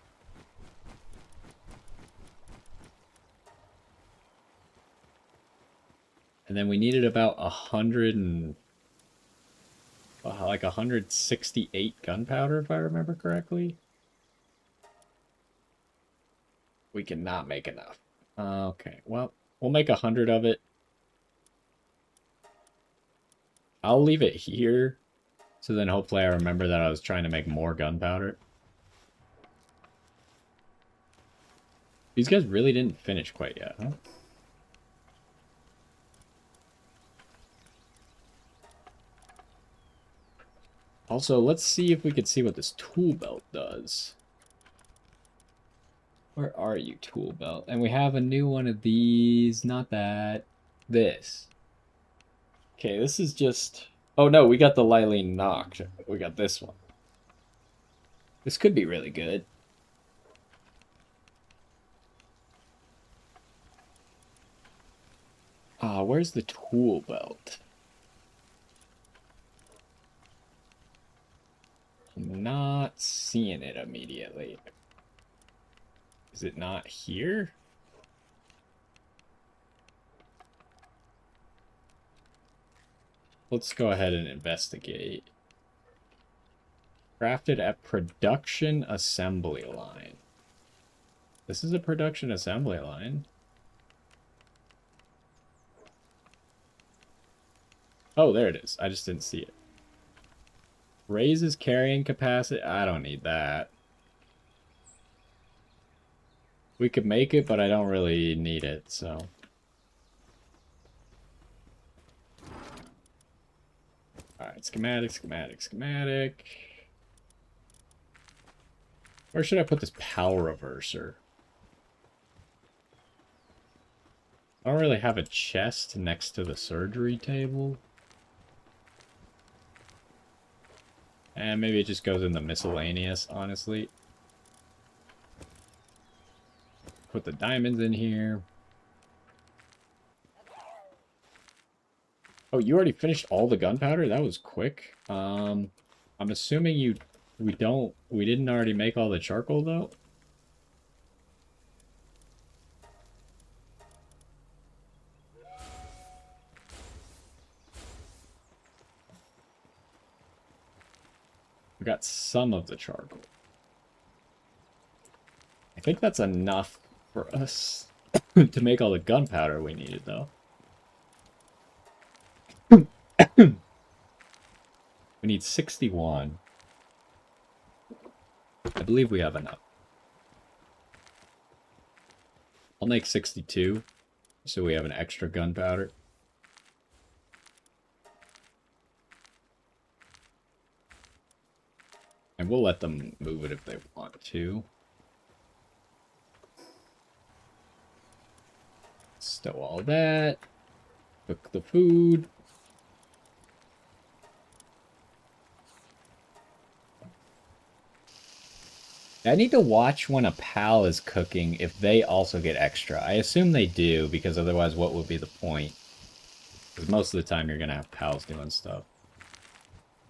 And then we needed about 100 and... like 168 gunpowder, if I remember correctly. We cannot make enough. Okay, well, we'll make 100 of it. I'll leave it here, so then hopefully I remember that I was trying to make more gunpowder. These guys really didn't finish quite yet, huh? Also, let's see if we can see what this tool belt does. Where are you, tool belt? And we have a new one of these. Not that. This. Okay, this is just... Oh no, we got the Lylene knocked. We got this one. This could be really good. Where's the tool belt? I'm not seeing it immediately. Is it not here? Let's go ahead and investigate. Crafted at production assembly line. This is a production assembly line. Oh, there it is. I just didn't see it. Raises carrying capacity. I don't need that. We could make it, but I don't really need it, so. Alright, schematic. Where should I put this power reverser? I don't really have a chest next to the surgery table. And maybe it just goes in the miscellaneous, honestly. Put the diamonds in here. Oh, you already finished all the gunpowder? That was quick. I'm assuming we didn't already make all the charcoal though. We got some of the charcoal. I think that's enough for us to make all the gunpowder we needed though. We need 61. I believe we have enough. I'll make 62, so we have an extra gunpowder. And we'll let them move it if they want to. Stow all that. Cook the food. I need to watch when a pal is cooking if they also get extra. I assume they do, because otherwise what would be the point? Because most of the time you're going to have pals doing stuff.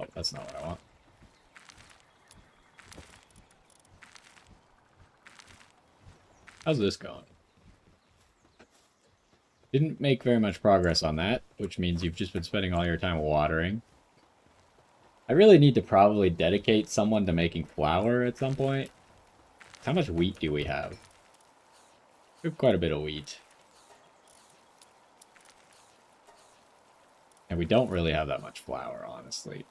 Oh, that's not what I want. How's this going? Didn't make very much progress on that, which means you've just been spending all your time watering. I really need to probably dedicate someone to making flour at some point. How much wheat do we have? We have quite a bit of wheat. And we don't really have that much flour, honestly.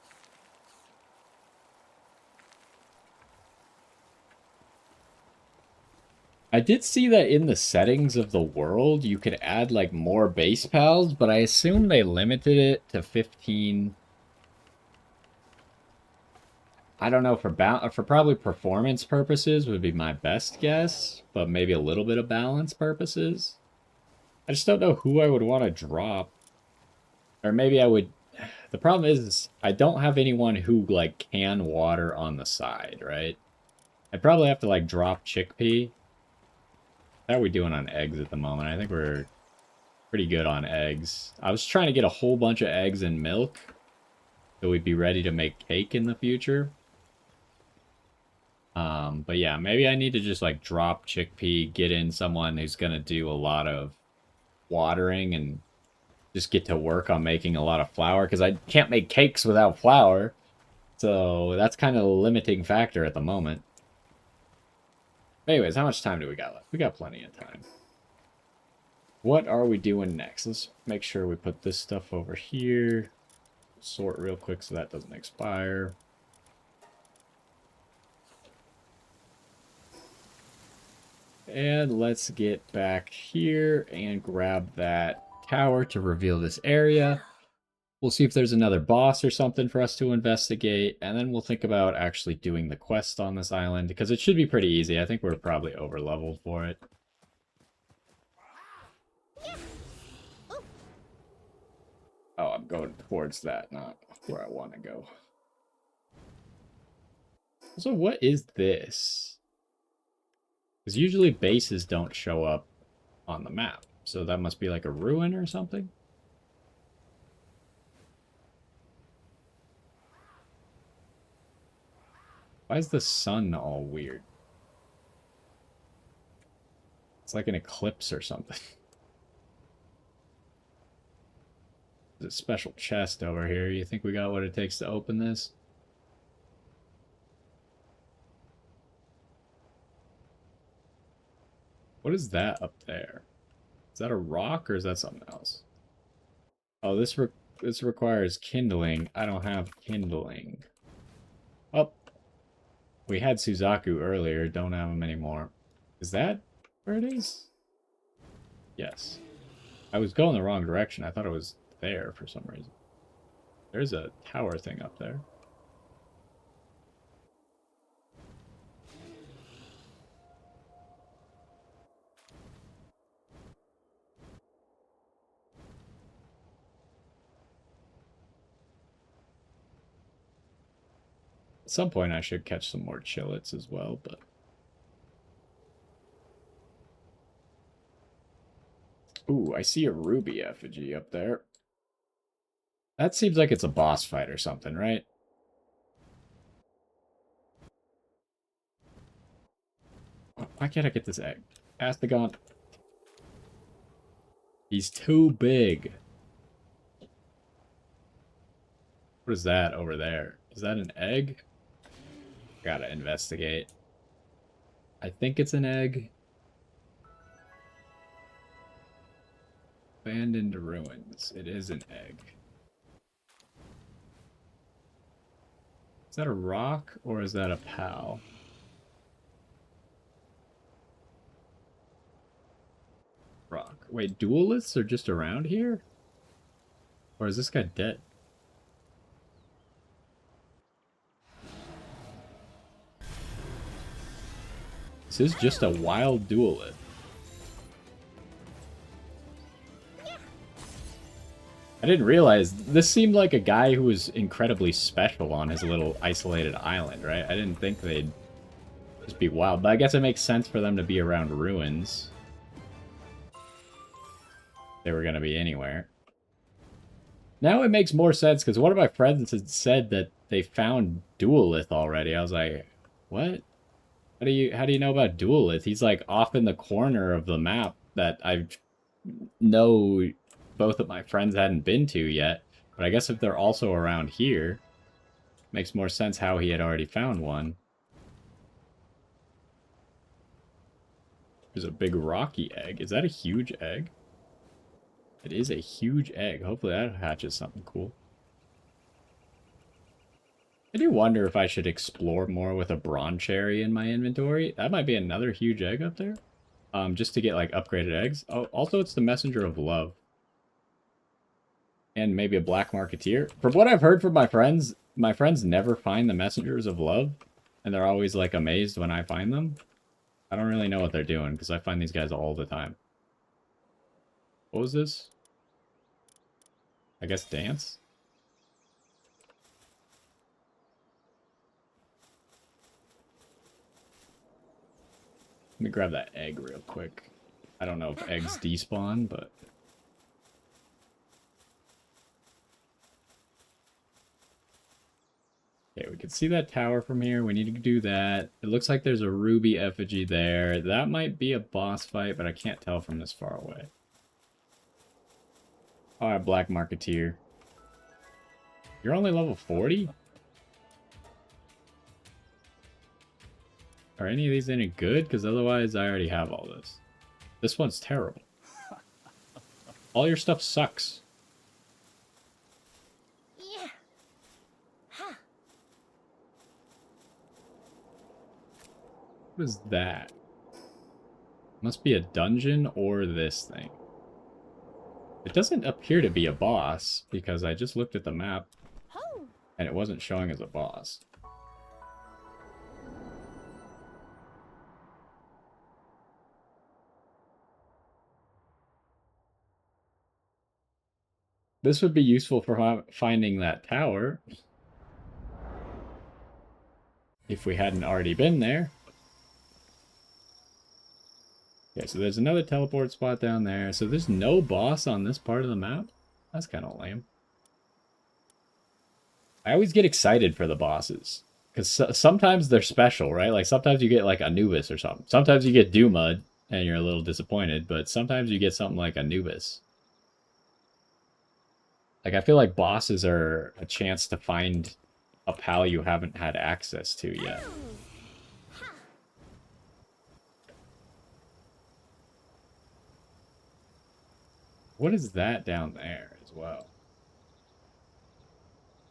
I did see that in the settings of the world, you could add, like, more base pals, but I assume they limited it to 15... I don't know, for probably performance purposes would be my best guess, but maybe a little bit of balance purposes. I just don't know who I would want to drop. Or maybe I would... The problem is I don't have anyone who, like, can water on the side, right? I'd probably have to, like, drop chickpea. How are we doing on eggs at the moment? I think we're pretty good on eggs. I was trying to get a whole bunch of eggs and milk, so we'd be ready to make cake in the future. But yeah, maybe I need to just like drop chickpea, get in someone who's gonna do a lot of watering and just get to work on making a lot of flour, because I can't make cakes without flour. So that's kind of a limiting factor at the moment. Anyways, how much time do we got left? We got plenty of time. What are we doing next? Let's make sure we put this stuff over here. Sort real quick so that doesn't expire. And let's get back here and grab that tower to reveal this area. We'll see if there's another boss or something for us to investigate, and then we'll think about actually doing the quest on this island, because it should be pretty easy. I think we're probably over-leveled for it. Oh, I'm going towards that, not where I want to go. So what is this? Because usually bases don't show up on the map, so that must be like a ruin or something? Why is the sun all weird? It's like an eclipse or something. There's a special chest over here. You think we got what it takes to open this? What is that up there? Is that a rock or is that something else? Oh, this requires kindling. I don't have kindling. Oh, we had Suzaku earlier. Don't have him anymore. Is that where it is? Yes. I was going the wrong direction. I thought it was there for some reason. There's a tower thing up there. At some point I should catch some more chillets as well, but... Ooh, I see a ruby effigy up there. That seems like it's a boss fight or something, right? Why can't I get this egg? Astagon. He's too big. What is that over there? Is that an egg? Gotta investigate. I think it's an egg. Abandoned ruins. It is an egg. Is that a rock or is that a pal? Rock. Wait, duelists are just around here? Or is this guy dead? This is just a wild duelist. I didn't realize this seemed like a guy who was incredibly special on his little isolated island, right? I didn't think they'd just be wild, but I guess it makes sense for them to be around ruins. They were going to be anywhere. Now it makes more sense, because one of my friends had said that they found Duelith already. I was like, what? How do you know about Duelith? He's like off in the corner of the map that I know both of my friends hadn't been to yet. But I guess if they're also around here, makes more sense how he had already found one. There's a big rocky egg. Is that a huge egg? It is a huge egg. Hopefully that hatches something cool. I do wonder if I should explore more with a bronze cherry in my inventory. That might be another huge egg up there. Just to get like upgraded eggs. Oh, also it's the messenger of love. And maybe a black marketeer. From what I've heard from my friends never find the messengers of love. And they're always like amazed when I find them. I don't really know what they're doing because I find these guys all the time. What was this? I guess dance? Let me grab that egg real quick. I don't know if eggs despawn, but... Okay, we can see that tower from here. We need to do that. It looks like there's a ruby effigy there. That might be a boss fight, but I can't tell from this far away. Alright, Black Marketeer. You're only level 40? Are any of these any good? Because otherwise I already have all this. This one's terrible. All your stuff sucks. Yeah. Huh. What is that? Must be a dungeon or this thing. It doesn't appear to be a boss, because I just looked at the map Ho. and it wasn't showing as a boss. This would be useful for finding that tower. If we hadn't already been there. Okay, so there's another teleport spot down there. So there's no boss on this part of the map? That's kind of lame. I always get excited for the bosses. Because sometimes they're special, right? Like sometimes you get like Anubis or something. Sometimes you get Duma and you're a little disappointed. But sometimes you get something like Anubis. Like, I feel like bosses are a chance to find a pal you haven't had access to yet. What is that down there as well?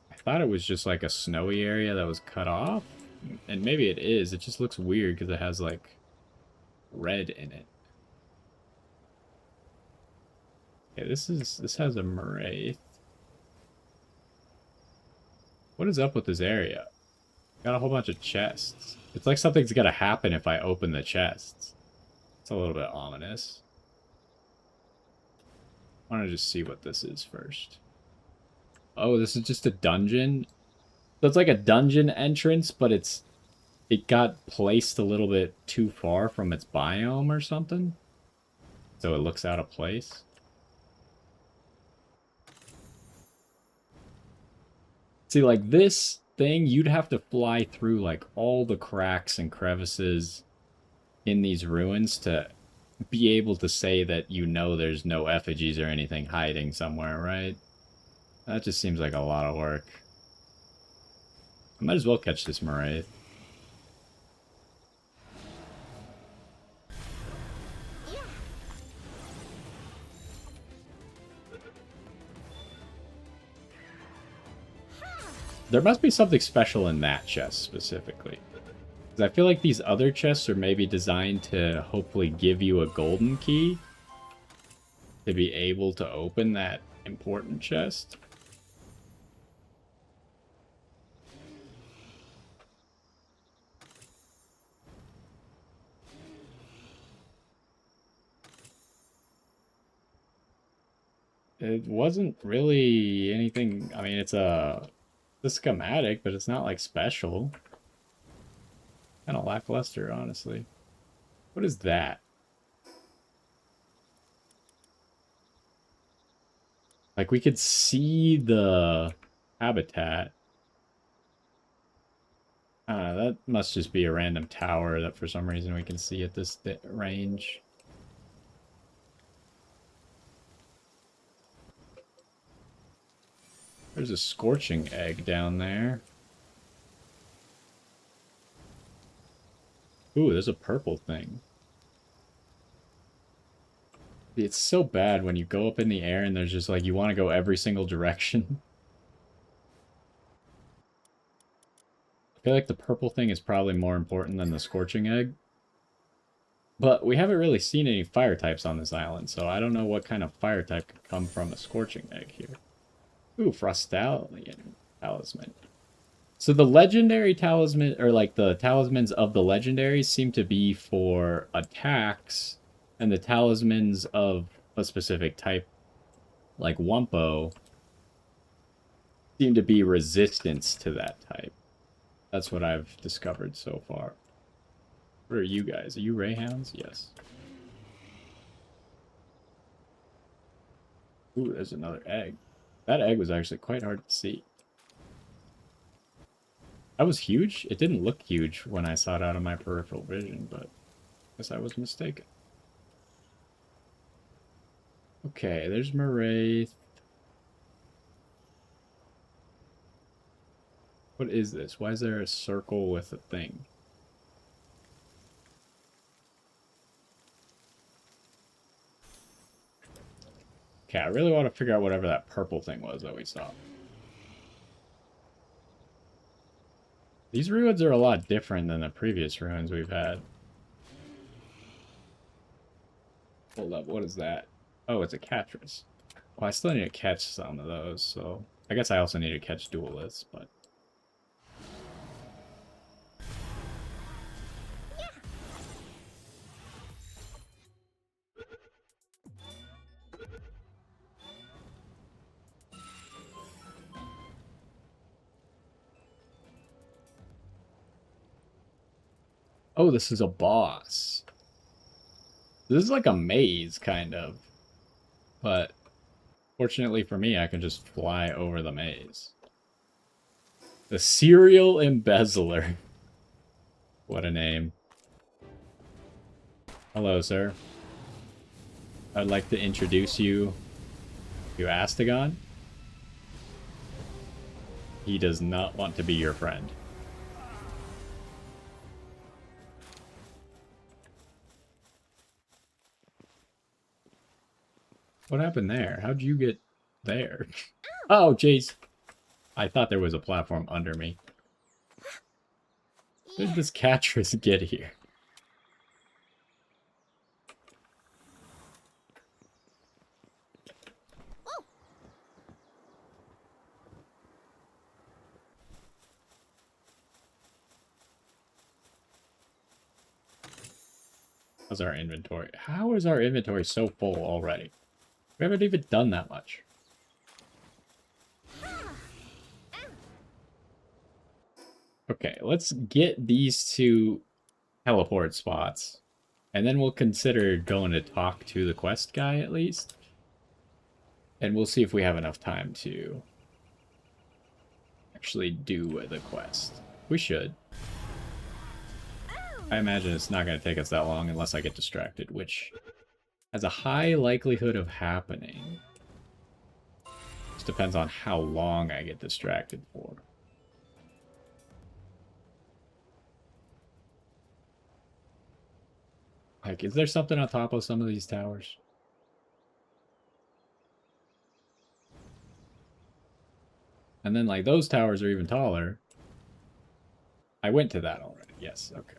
I thought it was just like a snowy area that was cut off. And maybe it is. It just looks weird because it has like red in it. Okay, this has a Moraith. What is up with this area? Got a whole bunch of chests. It's like something's gonna happen if I open the chests. It's a little bit ominous. I want to just see what this is first. Oh, this is just a dungeon? So it's like a dungeon entrance, but it got placed a little bit too far from its biome or something. So it looks out of place. See, like this thing, you'd have to fly through like all the cracks and crevices in these ruins to be able to say that you know there's no effigies or anything hiding somewhere, right? That just seems like a lot of work. I might as well catch this Moraith. There must be something special in that chest specifically. Because I feel like these other chests are maybe designed to hopefully give you a golden key to be able to open that important chest. It wasn't really anything. I mean, it's a schematic, but it's not like special. Kind of lackluster, honestly. What is that? Like, we could see the habitat. That must just be a random tower that for some reason we can see at this range. There's a scorching egg down there. Ooh, there's a purple thing. It's so bad when you go up in the air and there's just like, you want to go every single direction. I feel like the purple thing is probably more important than the scorching egg. But we haven't really seen any fire types on this island, so I don't know what kind of fire type could come from a scorching egg here. Ooh, Frostalian talisman. So the legendary talisman, or like the talismans of the legendaries seem to be for attacks, and the talismans of a specific type, like Wumpo, seem to be resistance to that type. That's what I've discovered so far. What are you guys? Are you Rayhounds? Yes. Ooh, there's another egg. That egg was actually quite hard to see. That was huge? It didn't look huge when I saw it out of my peripheral vision, but I guess I was mistaken. Okay, there's Moraith. What is this? Why is there a circle with a thing? Okay, I really want to figure out whatever that purple thing was that we saw. These ruins are a lot different than the previous ruins we've had. Hold up, what is that? Oh, it's a Catris. Well, I still need to catch some of those, so... I guess I also need to catch duelists, but... Oh, this is a boss. This is like a maze, kind of. But, fortunately for me, I can just fly over the maze. The Serial Embezzler. What a name. Hello, sir. I'd like to introduce you to Astagon. He does not want to be your friend. What happened there? How'd you get there? Oh, jeez. I thought there was a platform under me. How did this Catris get here? How's our inventory? How is our inventory so full already? We haven't even done that much. Okay, let's get these two teleport spots. And then we'll consider going to talk to the quest guy at least. And we'll see if we have enough time to actually do the quest. We should. I imagine it's not going to take us that long unless I get distracted, which has a high likelihood of happening. Just depends on how long I get distracted for. Like, is there something on top of some of these towers? And then, like, those towers are even taller. I went to that already. Yes, okay.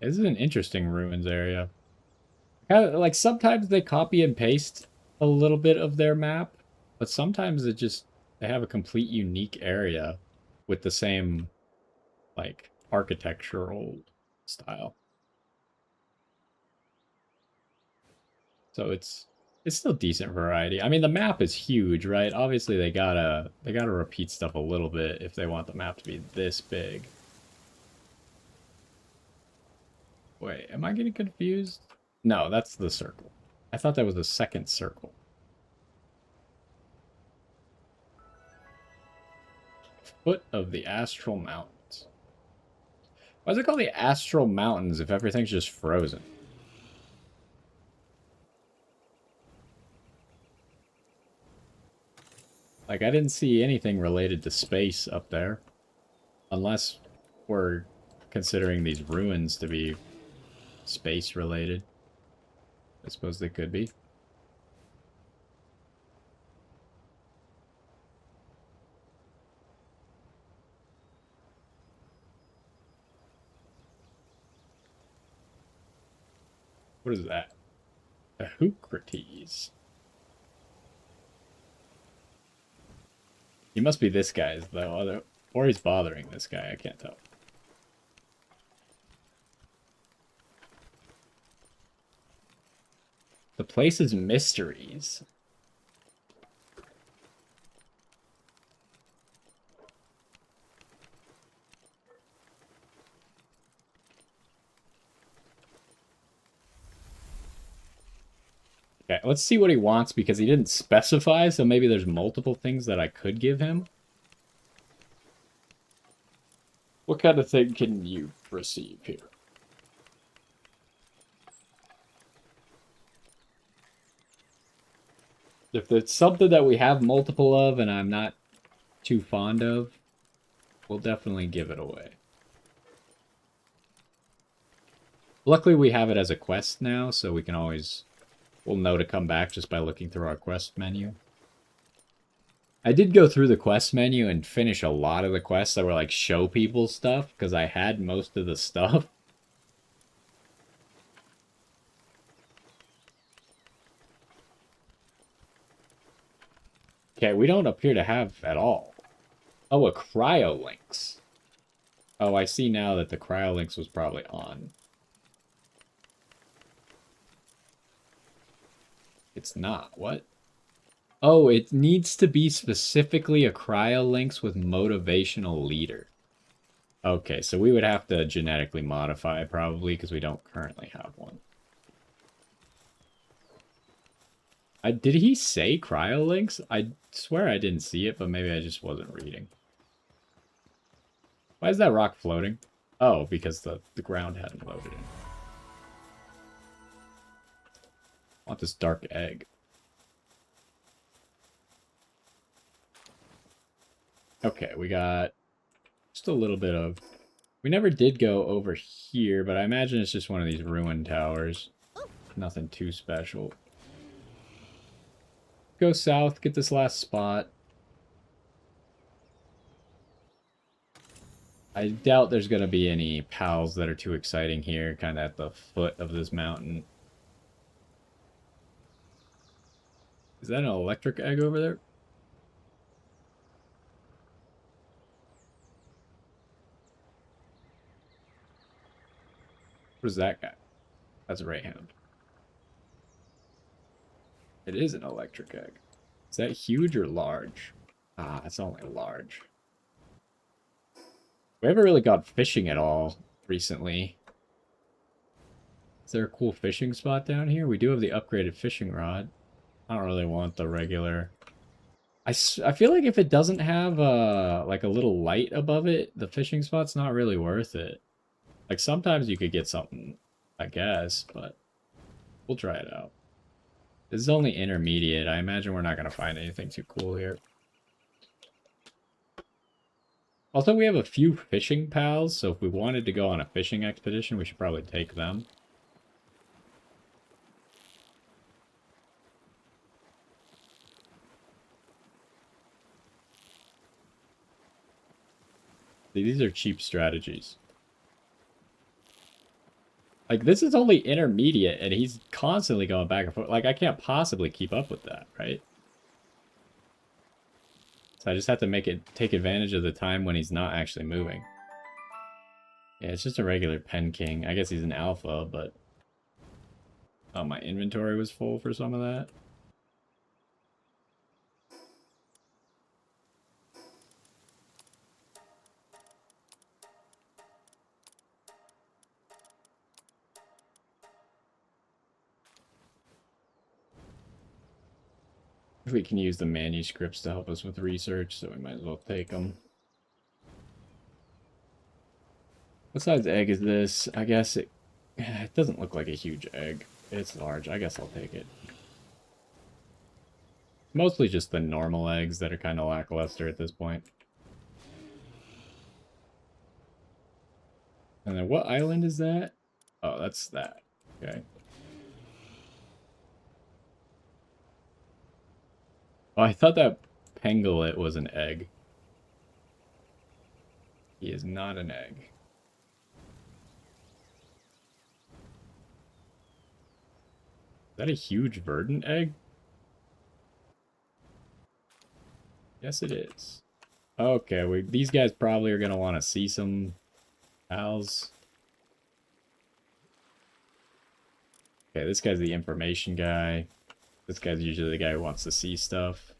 This is an interesting ruins area. Like, sometimes they copy and paste a little bit of their map, but sometimes it just, they have a complete unique area with the same, like, architectural style. So it's still decent variety. I mean, the map is huge, right? Obviously, they gotta repeat stuff a little bit if they want the map to be this big. Wait, am I getting confused? No, that's the circle. I thought that was the second circle. Foot of the Astral Mountains. Why is it called the Astral Mountains if everything's just frozen? Like, I didn't see anything related to space up there. Unless we're considering these ruins to be space related. I suppose they could be. What is that? A Eucrates. He must be this guy's, though. Or he's bothering this guy, I can't tell. The place is mysteries. Okay, let's see what he wants because he didn't specify, so maybe there's multiple things that I could give him. What kind of thing can you receive here? If it's something that we have multiple of and I'm not too fond of, we'll definitely give it away. Luckily, we have it as a quest now, so we can always... We'll know to come back just by looking through our quest menu. I did go through the quest menu and finish a lot of the quests that were like show people stuff, because I had most of the stuff. Okay, we don't appear to have at all. Oh, a cryolinks. Oh, I see now that the cryolinks was probably on. It's not. What? Oh, it needs to be specifically a cryolinks with motivational leader. Okay, so we would have to genetically modify probably because we don't currently have one. Did he say cryolinks? I swear I didn't see it, but maybe I just wasn't reading. Why is that rock floating? Oh, because the ground hadn't loaded in. I want this dark egg. Okay, we got just a little bit of... We never did go over here, but I imagine it's just one of these ruined towers. Nothing too special. Go south, get this last spot. I doubt there's going to be any pals that are too exciting here, kind of at the foot of this mountain. Is that an electric egg over there? What is that guy? That's a Rayhound. It is an electric egg. Is that huge or large? Ah, it's only large. We haven't really gone fishing at all recently. Is there a cool fishing spot down here? We do have the upgraded fishing rod. I don't really want the regular. I feel like if it doesn't have like a little light above it, the fishing spot's not really worth it. Like sometimes you could get something, I guess, but we'll try it out. This is only intermediate. I imagine we're not going to find anything too cool here. Also, we have a few fishing pals, so if we wanted to go on a fishing expedition, we should probably take them. These are cheap strategies. Like, this is only intermediate, and he's constantly going back and forth. Like, I can't possibly keep up with that, right? So I just have to take advantage of the time when he's not actually moving. Yeah, it's just a regular Pen King. I guess he's an alpha, but... Oh, my inventory was full for some of that. We can use the manuscripts to help us with research, so we might as well take them. What size egg is this? I guess it doesn't look like a huge egg. It's large. I guess I'll take it. Mostly just the normal eggs that are kind of lackluster at this point. And then what island is that? Oh, that's that. Okay. Oh, I thought that pangolin was an egg. He is not an egg. Is that a huge verdant egg? Yes, it is. Okay, these guys probably are going to want to see some pals. Okay, this guy's the information guy. This guy's usually the guy who wants to see stuff.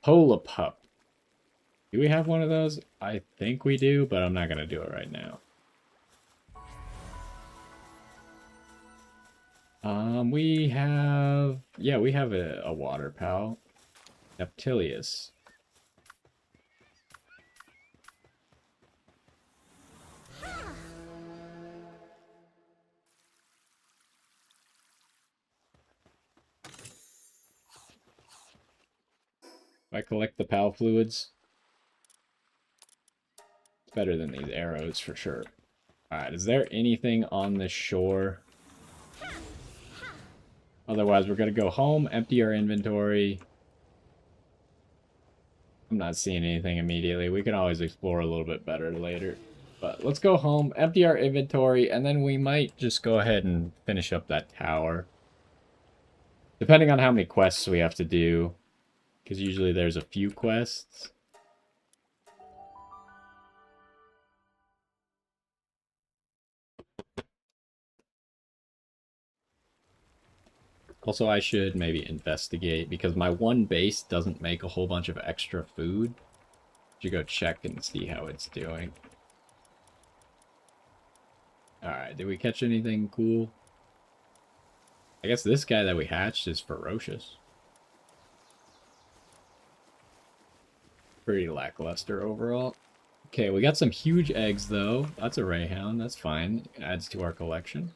Pola Pup. Do we have one of those? I think we do, but I'm not going to do it right now. We have... Yeah, we have a water pal. Neptilius. If I collect the pal fluids, it's better than these arrows for sure. Alright, is there anything on this shore? Otherwise, we're going to go home, empty our inventory. I'm not seeing anything immediately. We can always explore a little bit better later. But let's go home, empty our inventory, and then we might just go ahead and finish up that tower. Depending on how many quests we have to do. Because usually there's a few quests. Also, I should maybe investigate, because my one base doesn't make a whole bunch of extra food. Should go check and see how it's doing. Alright, did we catch anything cool? I guess this guy that we hatched is ferocious. Pretty lackluster overall. Okay, we got some huge eggs, though. That's a Rayhound. That's fine. Adds to our collection.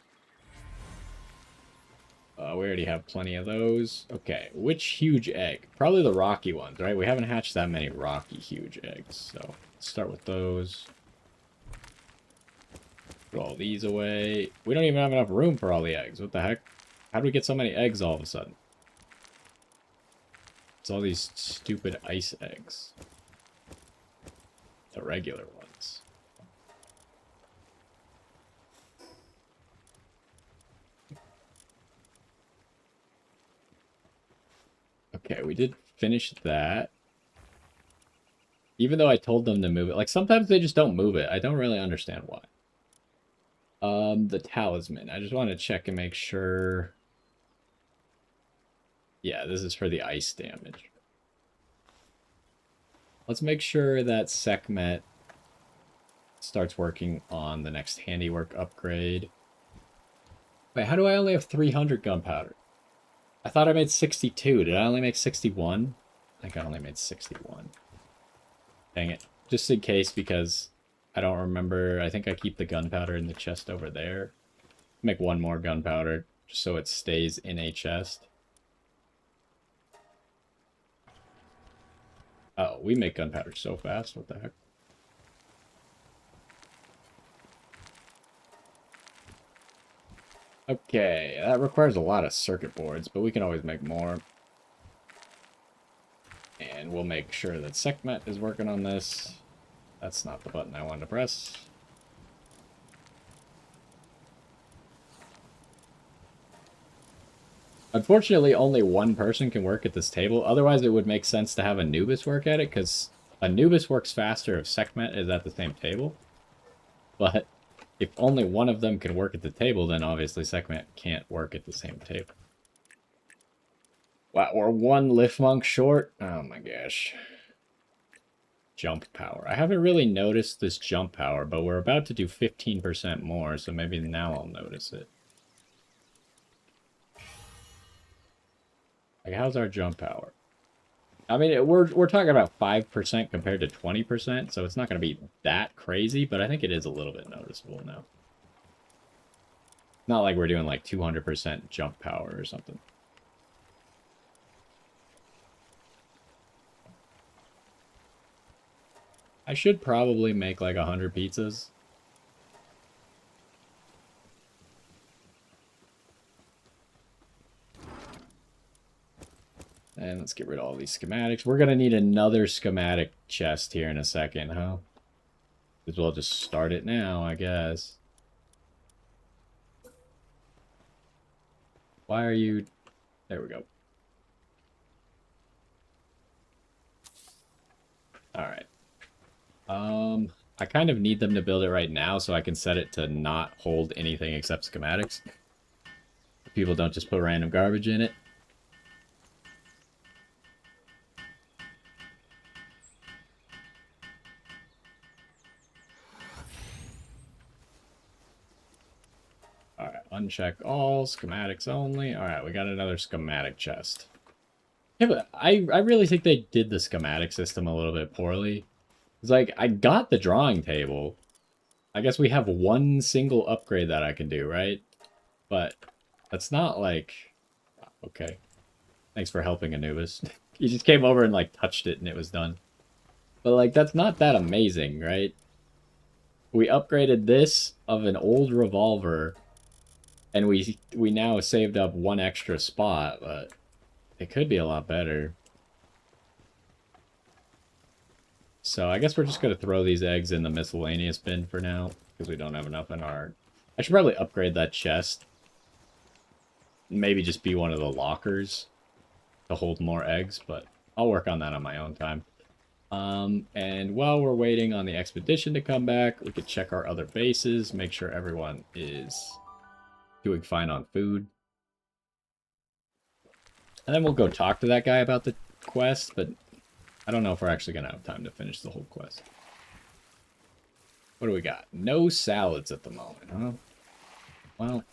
We already have plenty of those. Okay, which huge egg? Probably the rocky ones, right? We haven't hatched that many rocky huge eggs, so let's start with those. Put all these away. We don't even have enough room for all the eggs. What the heck? How do we get so many eggs all of a sudden? It's all these stupid ice eggs. The regular ones. Okay, we did finish that. Even though I told them to move it. Like, sometimes they just don't move it. I don't really understand why. The talisman. I just want to check and make sure. Yeah, this is for the ice damage. Let's make sure that Sekhmet starts working on the next handiwork upgrade. Wait, how do I only have 300 gunpowder? I thought I made 62. Did I only make 61? I think I only made 61. Dang it. Just in case, because I don't remember. I think I keep the gunpowder in the chest over there. Make one more gunpowder, just so it stays in a chest. Oh, we make gunpowder so fast. What the heck? Okay, that requires a lot of circuit boards, but we can always make more. And we'll make sure that Sekhmet is working on this. That's not the button I wanted to press. Unfortunately, only one person can work at this table. Otherwise, it would make sense to have Anubis work at it, because Anubis works faster if Sekhmet is at the same table. But if only one of them can work at the table, then obviously Sekhmet can't work at the same table. Wow, we're one lift monk short? Oh my gosh. Jump power. I haven't really noticed this jump power, but we're about to do 15% more, so maybe now I'll notice it. Like, how's our jump power? I mean, we're talking about 5% compared to 20%, so it's not going to be that crazy, but I think it is a little bit noticeable now. Not like we're doing like 200% jump power or something. I should probably make like 100 pizzas. And let's get rid of all these schematics. We're going to need another schematic chest here in a second, huh? As well just start it now, I guess. Why are you... There we go. Alright. I kind of need them to build it right now so I can set it to not hold anything except schematics. People don't just put random garbage in it. Alright, uncheck all, schematics only. Alright, we got another schematic chest. Yeah, but I really think they did the schematic system a little bit poorly. It's like, I got the drawing table. I guess we have one single upgrade that I can do, right? But that's not like... Okay. Thanks for helping, Anubis. He just came over and like touched it and it was done. But like that's not that amazing, right? We upgraded this of an old revolver, and we now saved up one extra spot, but it could be a lot better. So I guess we're just going to throw these eggs in the miscellaneous bin for now, because we don't have enough in our... I should probably upgrade that chest. Maybe just be one of the lockers to hold more eggs, but I'll work on that on my own time. And while we're waiting on the expedition to come back, we could check our other bases, make sure everyone is doing fine on food. And then we'll go talk to that guy about the quest, but I don't know if we're actually going to have time to finish the whole quest. What do we got? No salads at the moment, huh? Well,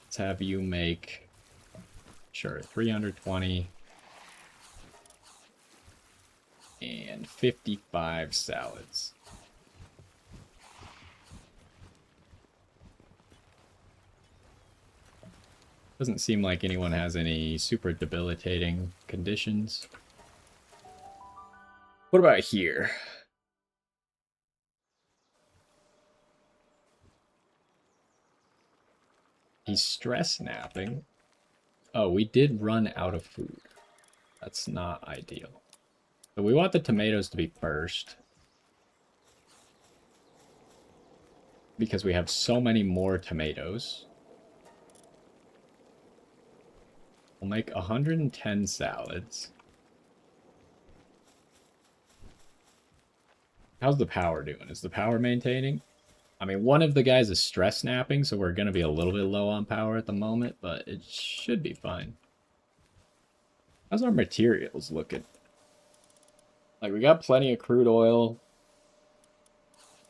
let's have you make, sure, 320 and 55 salads. Doesn't seem like anyone has any super debilitating conditions. What about here? He's stress napping. Oh, we did run out of food. That's not ideal. So we want the tomatoes to be first, because we have so many more tomatoes. We'll make 110 salads. How's the power doing? Is the power maintaining? I mean, one of the guys is stress napping, so we're going to be a little bit low on power at the moment, but it should be fine. How's our materials looking? Like, we got plenty of crude oil.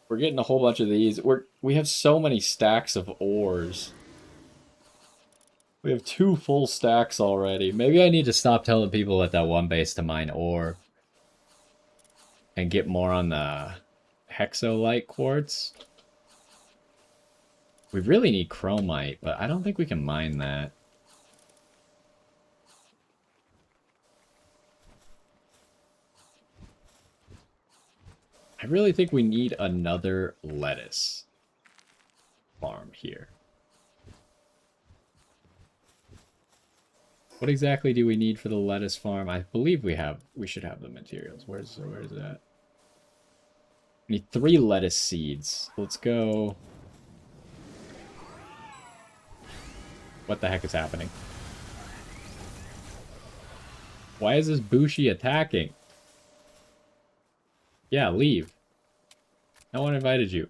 We're getting a whole bunch of these. We have so many stacks of ores. We have 2 full stacks already. Maybe I need to stop telling people at that one base to mine ore. And get more on the hexolite quartz. We really need chromite, but I don't think we can mine that. I really think we need another lettuce farm here. What exactly do we need for the lettuce farm? I believe we should have the materials. Where's that? We need 3 lettuce seeds. Let's go. What the heck is happening? Why is this Bushi attacking? Yeah, leave. No one invited you.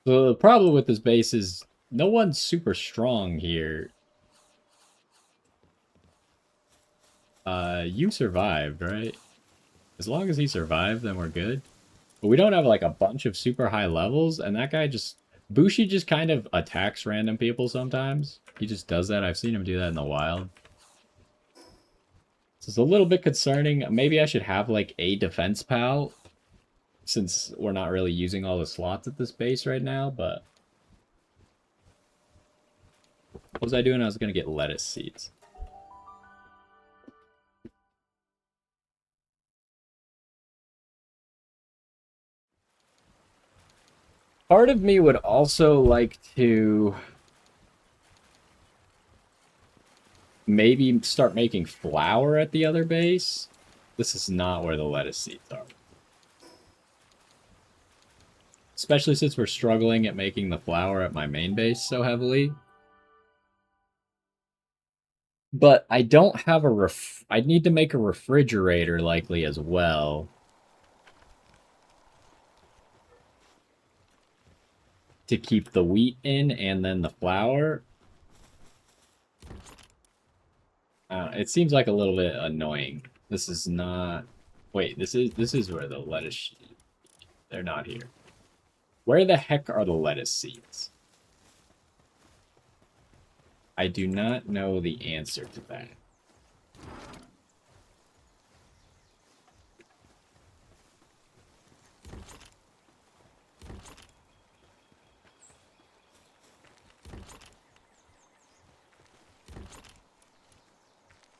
So the problem with this base is no one's super strong here. You survived, right? As long as he survived, then we're good. But we don't have, like, a bunch of super high levels, and that guy just... Bushi just kind of attacks random people sometimes. He just does that. I've seen him do that in the wild. So it's a little bit concerning. Maybe I should have, like, a defense pal, since we're not really using all the slots at this base right now, but... What was I doing? I was going to get lettuce seeds. Part of me would also like to maybe start making flour at the other base. This is not where the lettuce seeds are. Especially since we're struggling at making the flour at my main base so heavily. But I don't have a I need to make a refrigerator likely as well. To keep the wheat in and then the flour. It seems like a little bit annoying. This is not... Wait, this is where the lettuce... They're not here. Where the heck are the lettuce seeds? I do not know the answer to that.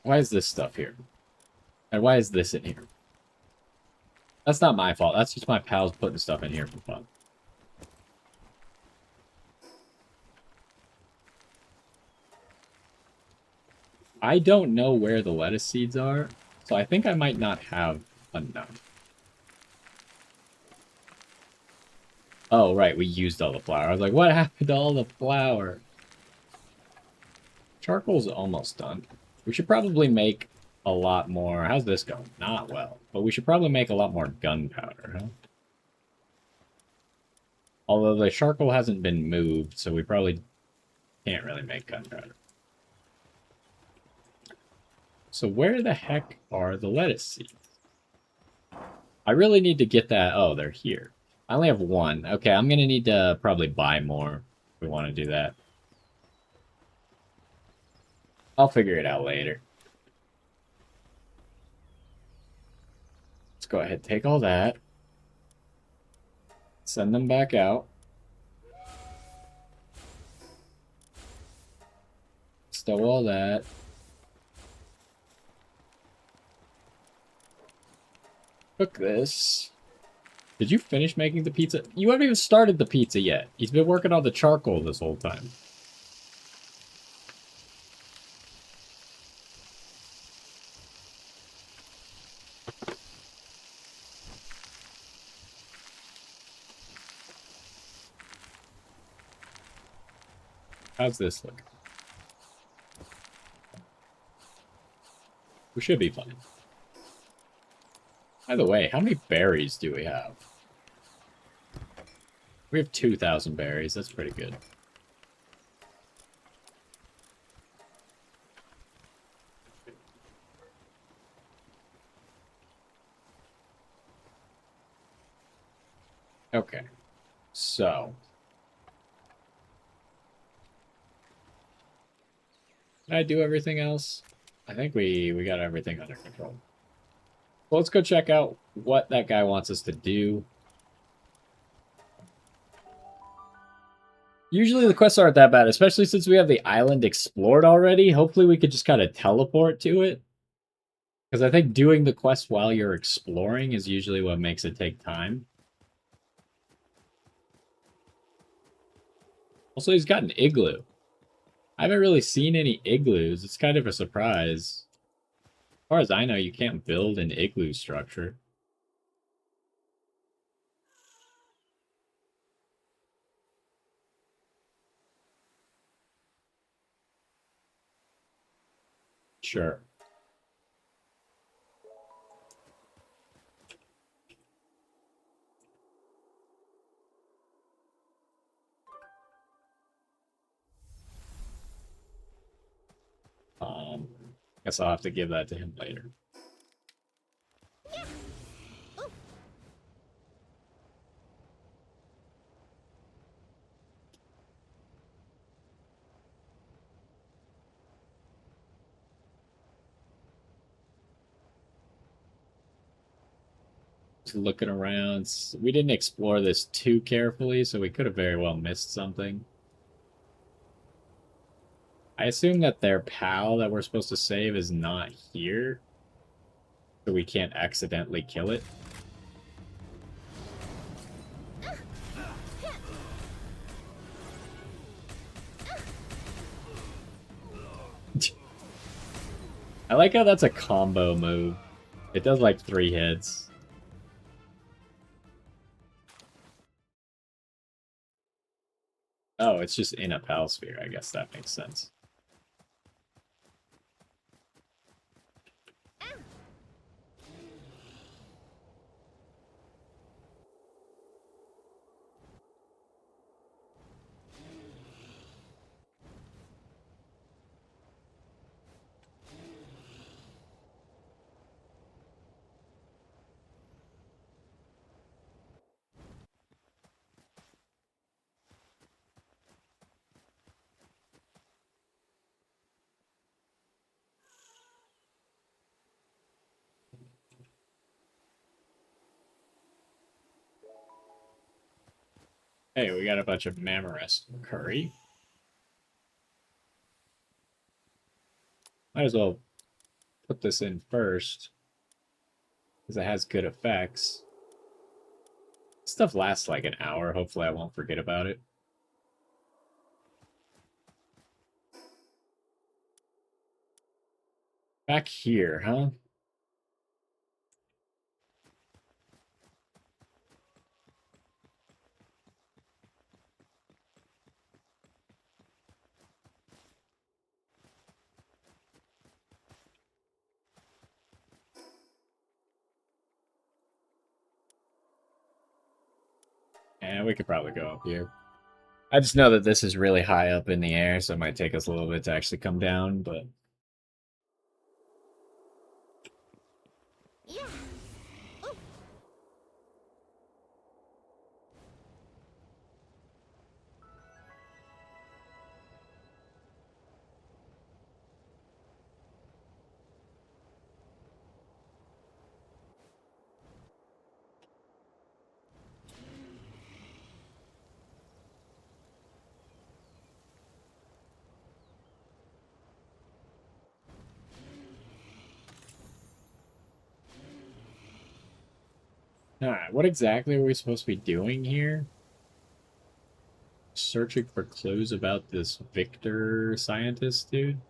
Why is this stuff here? And why is this in here? That's not my fault. That's just my pals putting stuff in here for fun. I don't know where the lettuce seeds are, so I think I might not have enough. Oh, right, we used all the flour. I was like, what happened to all the flour? Charcoal's almost done. We should probably make a lot more. How's this going? Not well. But we should probably make a lot more gunpowder, huh? Although the charcoal hasn't been moved, so we probably can't really make gunpowder. So where the heck are the lettuce seeds? I really need to get that. Oh, they're here. I only have one. Okay, I'm going to need to probably buy more if we want to do that. I'll figure it out later. Let's go ahead and take all that. Send them back out. Stow all that. Cook this. Did you finish making the pizza? You haven't even started the pizza yet. He's been working on the charcoal this whole time. How's this look? We should be fine. By the way, how many berries do we have? We have 2,000 berries. That's pretty good. Okay. So. Did I do everything else? I think we got everything under control. So let's go check out what that guy wants us to do. Usually the quests aren't that bad, especially since we have the island explored already. Hopefully we could just kind of teleport to it. Because I think doing the quest while you're exploring is usually what makes it take time. Also, he's got an igloo. I haven't really seen any igloos. It's kind of a surprise. As far as I know, you can't build an igloo structure. Sure. Guess I'll have to give that to him later. Just looking around. We didn't explore this too carefully, so we could have very well missed something. I assume that their pal that we're supposed to save is not here, so we can't accidentally kill it. I like how that's a combo move. It does like 3 hits. Oh, it's just in a pal sphere. I guess that makes sense. Hey, we got a bunch of Mamoris curry. Might as well put this in first. because it has good effects. Stuff lasts like an hour. Hopefully I won't forget about it. Back here, huh? And we could probably go up here. I just know that this is really high up in the air, so it might take us a little bit to actually come down, but... Yeah. Ooh. Alright, what exactly are we supposed to be doing here? Searching for clues about this Victor scientist dude?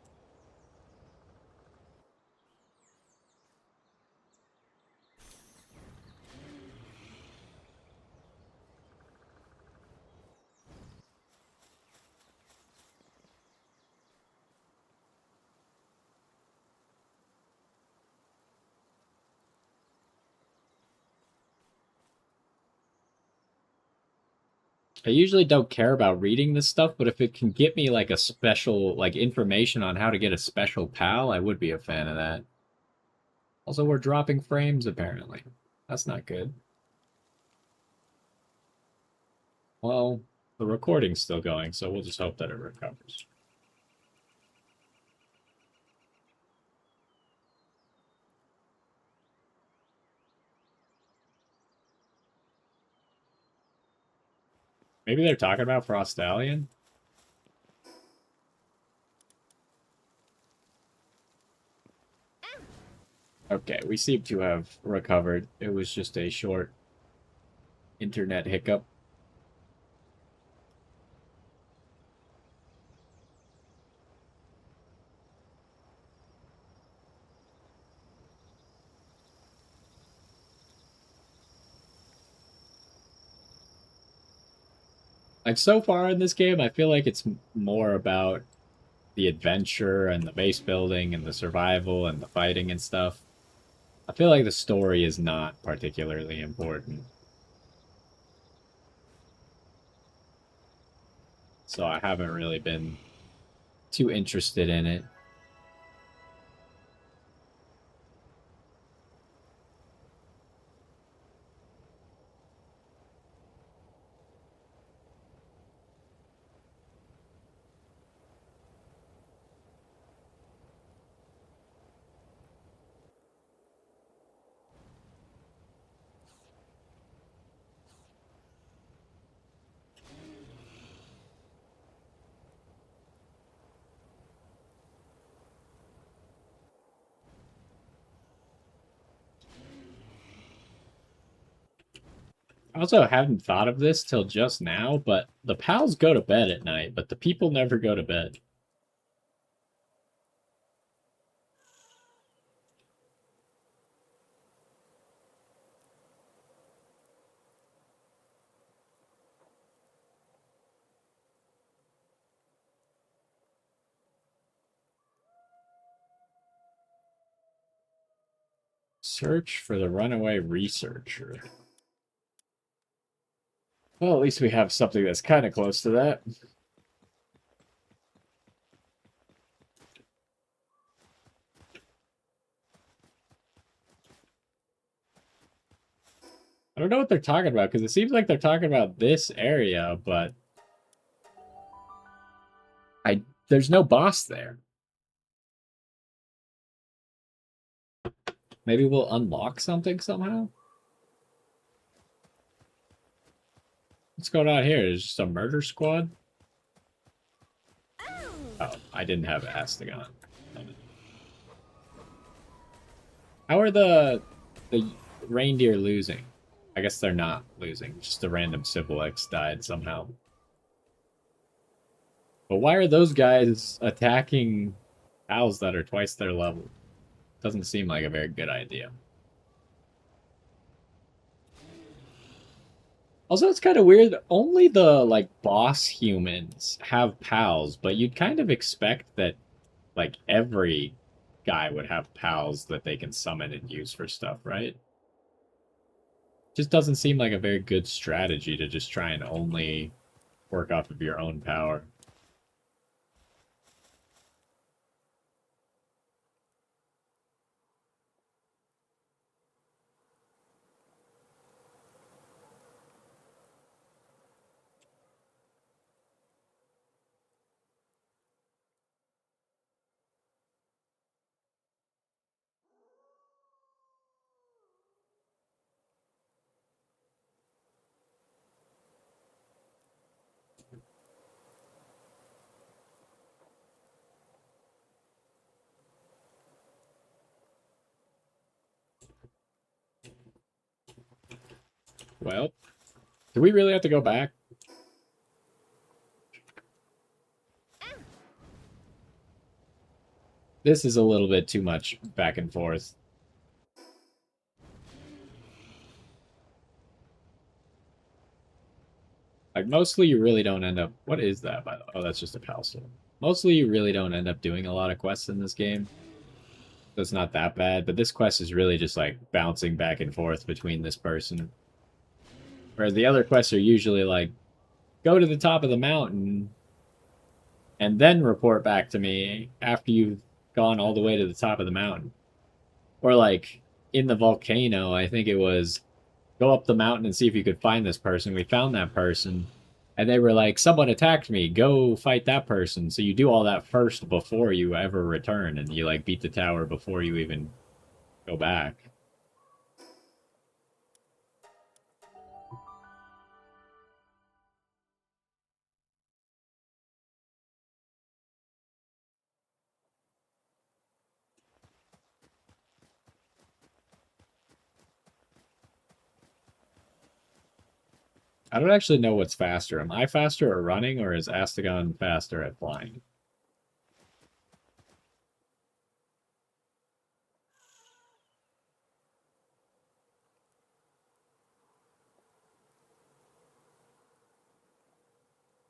I usually don't care about reading this stuff, but if it can get me like a special, like information on how to get a special pal, I would be a fan of that. Also, we're dropping frames apparently. That's not good. Well, the recording's still going, so we'll just hope that it recovers. Maybe they're talking about Frostallion? Okay, we seem to have recovered. It was just a short internet hiccup. Like, so far in this game, I feel like it's more about the adventure and the base building and the survival and the fighting and stuff. I feel like the story is not particularly important. So I haven't really been too interested in it. I also hadn't thought of this till just now, but the pals go to bed at night, but the people never go to bed. Search for the runaway researcher. Well, at least we have something that's kind of close to that. I don't know what they're talking about, because it seems like they're talking about this area, but there's no boss there. Maybe we'll unlock something somehow? What's going on here? Is just a murder squad? Oh, I didn't have Astagon. How are the reindeer losing? I guess they're not losing. Just a random Civil X died somehow. But why are those guys attacking owls that are twice their level? Doesn't seem like a very good idea. Also, it's kind of weird. Only the, like, boss humans have pals, but you'd kind of expect that, like, every guy would have pals that they can summon and use for stuff, right? Just doesn't seem like a very good strategy to just try and only work off of your own power. Well, do we really have to go back? This is a little bit too much back and forth. Like, mostly you really don't end up... What is that, by the way? Oh, that's just a pal soul. Mostly you really don't end up doing a lot of quests in this game. So it's not that bad, but this quest is really just, like, bouncing back and forth between this person. Whereas the other quests are usually, like, go to the top of the mountain and then report back to me after you've gone all the way to the top of the mountain. Or, like, in the volcano, I think it was go up the mountain and see if you could find this person. We found that person. And they were like, someone attacked me. Go fight that person. So you do all that first before you ever return. And you, like, beat the tower before you even go back. I don't actually know what's faster. Am I faster at running, or is Astagon faster at flying?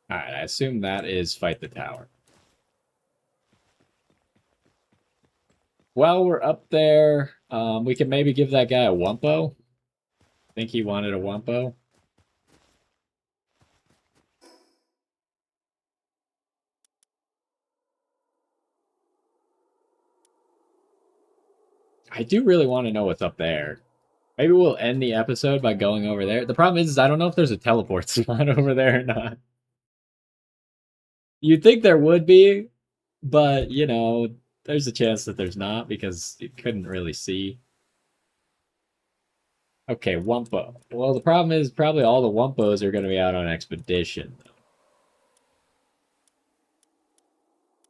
Alright, I assume that is fight the tower. While we're up there, we can maybe give that guy a Wumpo. Think he wanted a Wumpo. I do really want to know what's up there. Maybe we'll end the episode by going over there. The problem is I don't know if there's a teleport spot over there or not. You'd think there would be, but, you know, there's a chance that there's not because you couldn't really see. Okay, Wumpo. Well, the problem is probably all the Wumpos are going to be out on expedition.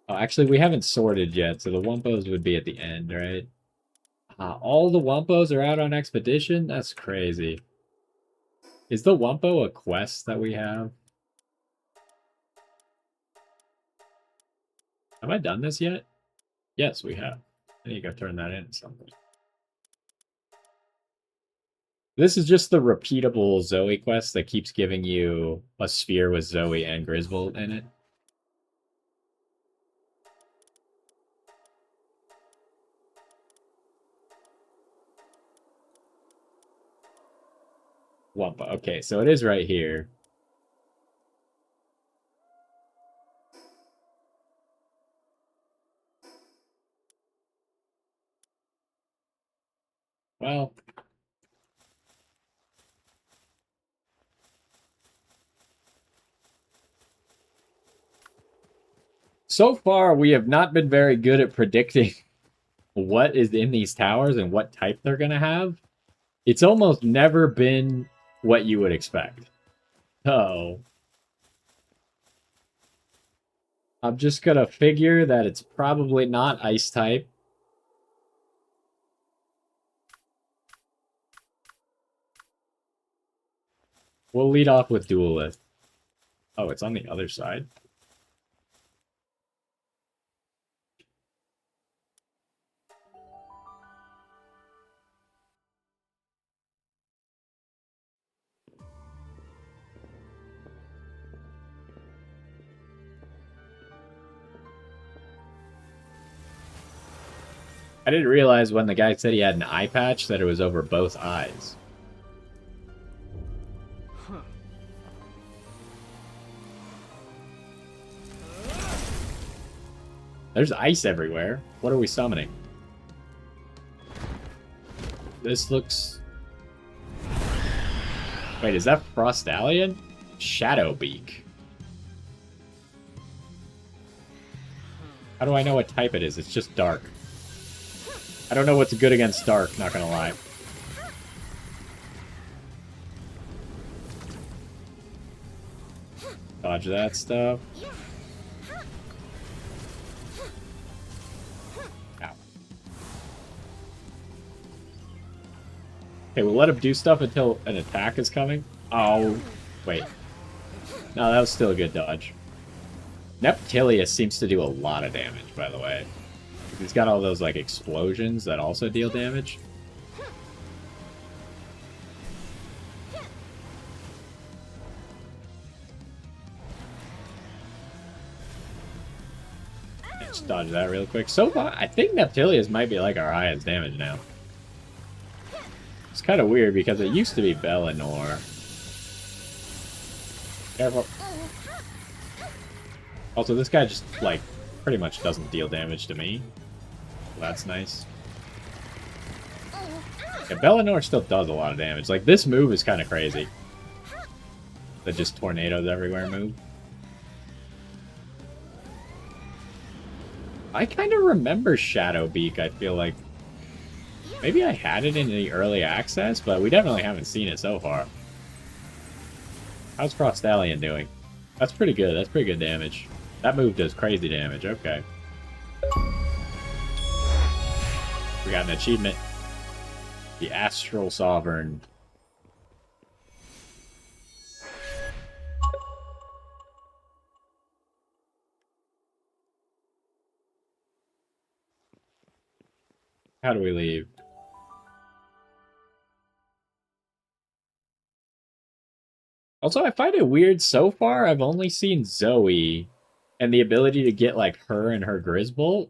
Oh, actually, we haven't sorted yet, so the Wumpos would be at the end, right? All the Wumpos are out on expedition? That's crazy. Is the Wumpo a quest that we have? Have I done this yet? Yes, we have. I need to go turn that in something. This is just the repeatable Zoe quest that keeps giving you a sphere with Zoe and Griswold in it. Wumpa. Okay, so it is right here. Well, so far we have not been very good at predicting what is in these towers and what type they're going to have. It's almost never been what you would expect. So, I'm just going to figure that it's probably not ice type. We'll lead off with Duelist. Oh, it's on the other side. I didn't realize when the guy said he had an eye patch that it was over both eyes. There's ice everywhere. What are we summoning? This looks... Wait, is that Frostallion? Shadowbeak. How do I know what type it is? It's just dark. I don't know what's good against dark, not gonna lie. Dodge that stuff. Ow. Okay, we'll let him do stuff until an attack is coming. Oh, wait. No, that was still a good dodge. Neptilius seems to do a lot of damage, by the way. He's got all those, like, explosions that also deal damage. Just dodge that real quick. So far, I think Neptilius might be, like, our highest damage now. It's kind of weird because it used to be Bellinor. Careful. Also, this guy just, like, pretty much doesn't deal damage to me. So that's nice. Yeah, Bellinor still does a lot of damage. Like, this move is kind of crazy. The just tornadoes everywhere move. I kind of remember Shadowbeak, I feel like. Maybe I had it in the early access, but we definitely haven't seen it so far. How's Frostallion doing? That's pretty good. That's pretty good damage. That move does crazy damage. Okay. We got an achievement. The Astral Sovereign. How do we leave? Also, I find it weird so far. I've only seen Zoe and the ability to get like her and her Grisbolt,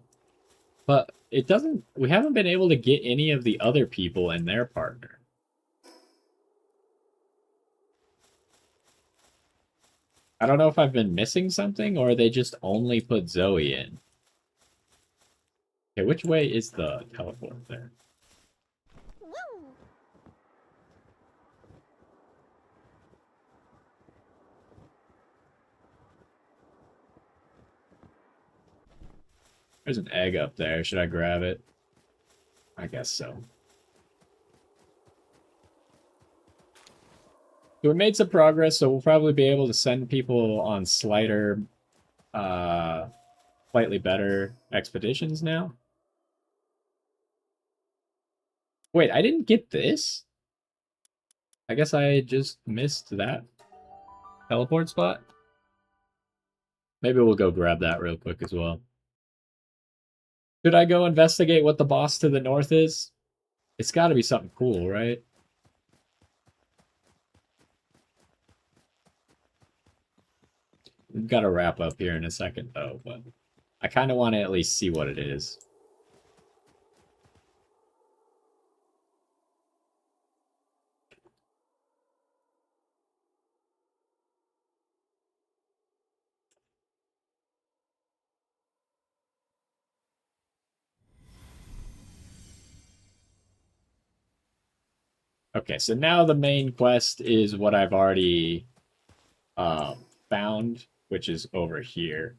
but it doesn't. We haven't been able to get any of the other people and their partner. I don't know if I've been missing something or they just only put Zoe in. Okay, which way is the teleport there? Woo! There's an egg up there. Should I grab it? I guess so. So we made some progress, so we'll probably be able to send people on slightly better expeditions now. Wait, I didn't get this? I guess I just missed that teleport spot. Maybe we'll go grab that real quick as well. Should I go investigate what the boss to the north is? It's got to be something cool, right? We've got to wrap up here in a second, though, but I kind of want to at least see what it is. Okay, so now the main quest is what I've already found, which is over here.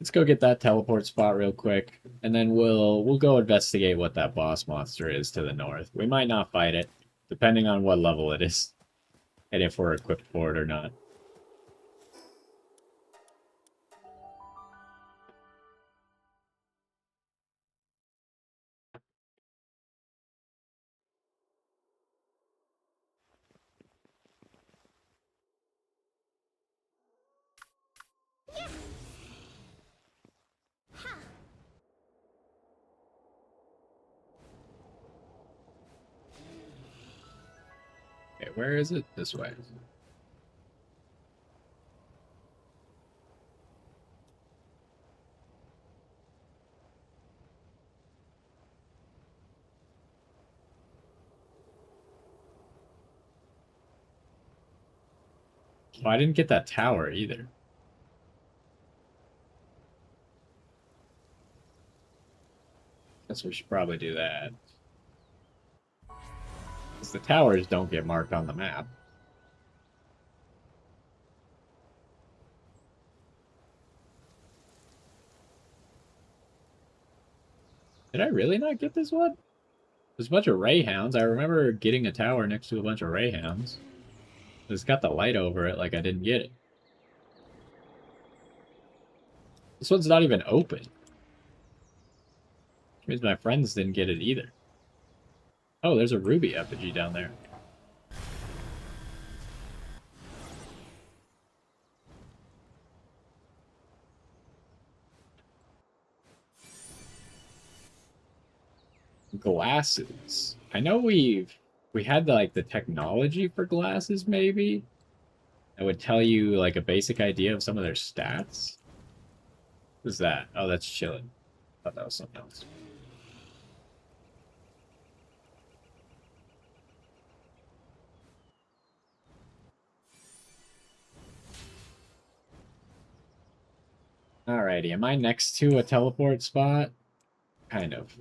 Let's go get that teleport spot real quick, and then we'll go investigate what that boss monster is to the north. We might not fight it, depending on what level it is, and if we're equipped for it or not. Okay, where is it? This way. Oh, I didn't get that tower either. Guess we should probably do that. Because the towers don't get marked on the map. Did I really not get this one? There's a bunch of ray hounds. I remember getting a tower next to a bunch of ray hounds. It's got the light over it like I didn't get it. This one's not even open. Which means my friends didn't get it either. Oh, there's a ruby effigy down there. Glasses. I know we had like the technology for glasses maybe. That would tell you like a basic idea of some of their stats. What's that? Oh, that's chilling. I thought that was something else. Alrighty, am I next to a teleport spot? Kind of.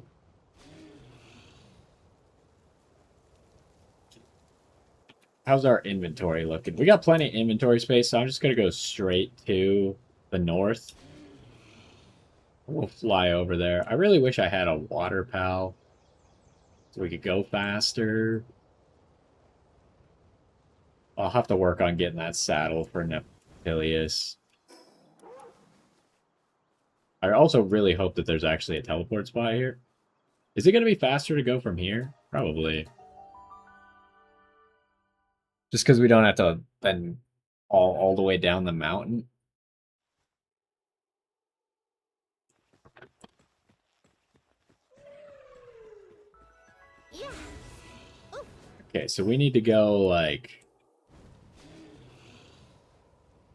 How's our inventory looking? We got plenty of inventory space, so I'm just gonna go straight to the north. We'll fly over there. I really wish I had a water pal so we could go faster. I'll have to work on getting that saddle for Neptilius. I also really hope that there's actually a teleport spot here. Is it going to be faster to go from here? Probably. Just because we don't have to then all the way down the mountain. Yeah. Okay, so we need to go like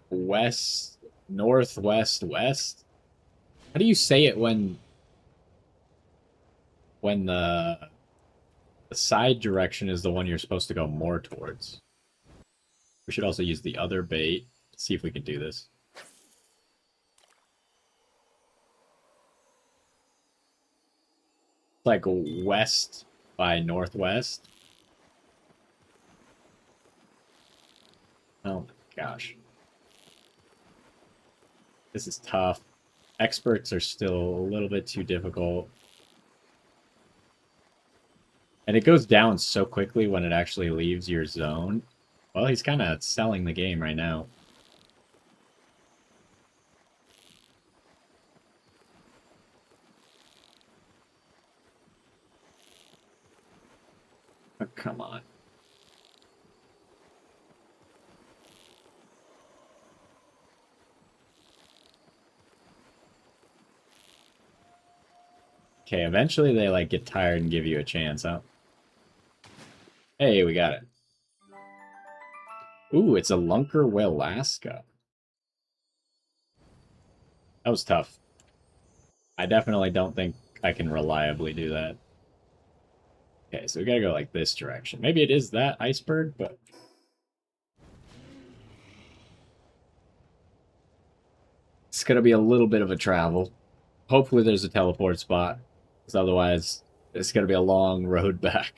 west, northwest, west. How do you say it when the side direction is the one you're supposed to go more towards? We should also use the other bait. See if we can do this. Like west by northwest. Oh my gosh. This is tough. Experts are still a little bit too difficult. And it goes down so quickly when it actually leaves your zone. Well, he's kind of selling the game right now. Oh, come on. Okay, eventually they like get tired and give you a chance, huh? Hey, we got it. Ooh, it's a Lunker Welaska. That was tough. I definitely don't think I can reliably do that. Okay, so we gotta go like this direction. Maybe it is that iceberg, but it's gonna be a little bit of a travel. Hopefully there's a teleport spot, because otherwise it's gonna be a long road back.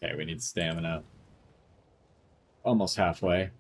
Okay, we need stamina. Almost halfway.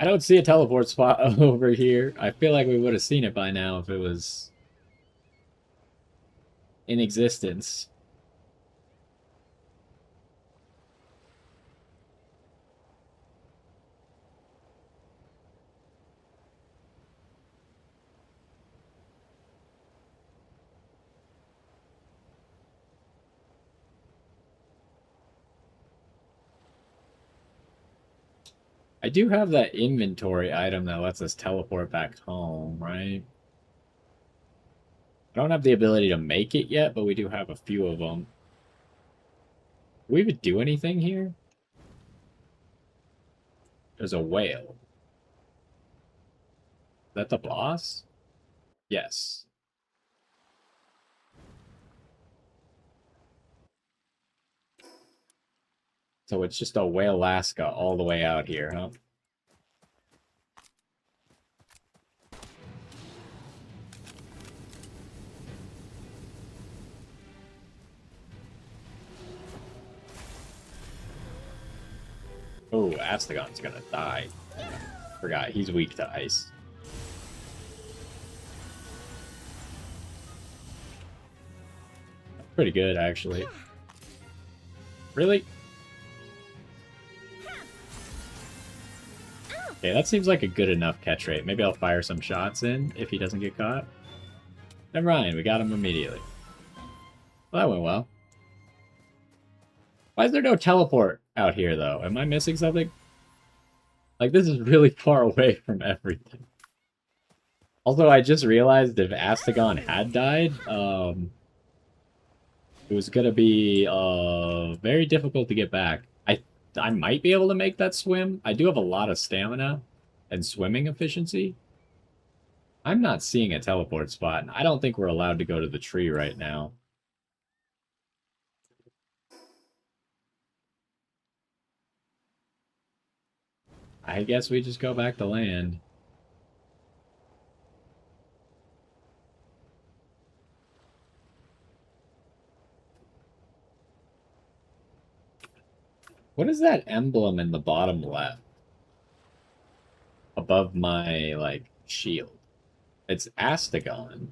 I don't see a teleport spot over here. I feel like we would have seen it by now if it was in existence. I do have that inventory item that lets us teleport back home, right? I don't have the ability to make it yet, but we do have a few of them. Do we even do anything here? There's a whale. Is that the boss? Yes. So it's just a whale Alaska all the way out here, huh? Oh, Astagon's gonna die. Forgot, he's weak to ice. Pretty good, actually. Really? Okay, that seems like a good enough catch rate. Maybe I'll fire some shots in if he doesn't get caught. Never mind, we got him immediately. Well, that went well. Why is there no teleport out here, though? Am I missing something? Like, this is really far away from everything. Also, I just realized if Astagon had died, it was gonna be very difficult to get back. I might be able to make that swim. I do have a lot of stamina and swimming efficiency. I'm not seeing a teleport spot, and I don't think we're allowed to go to the tree right now. I guess we just go back to land. What is that emblem in the bottom left? Above my, like, shield. It's Astagon.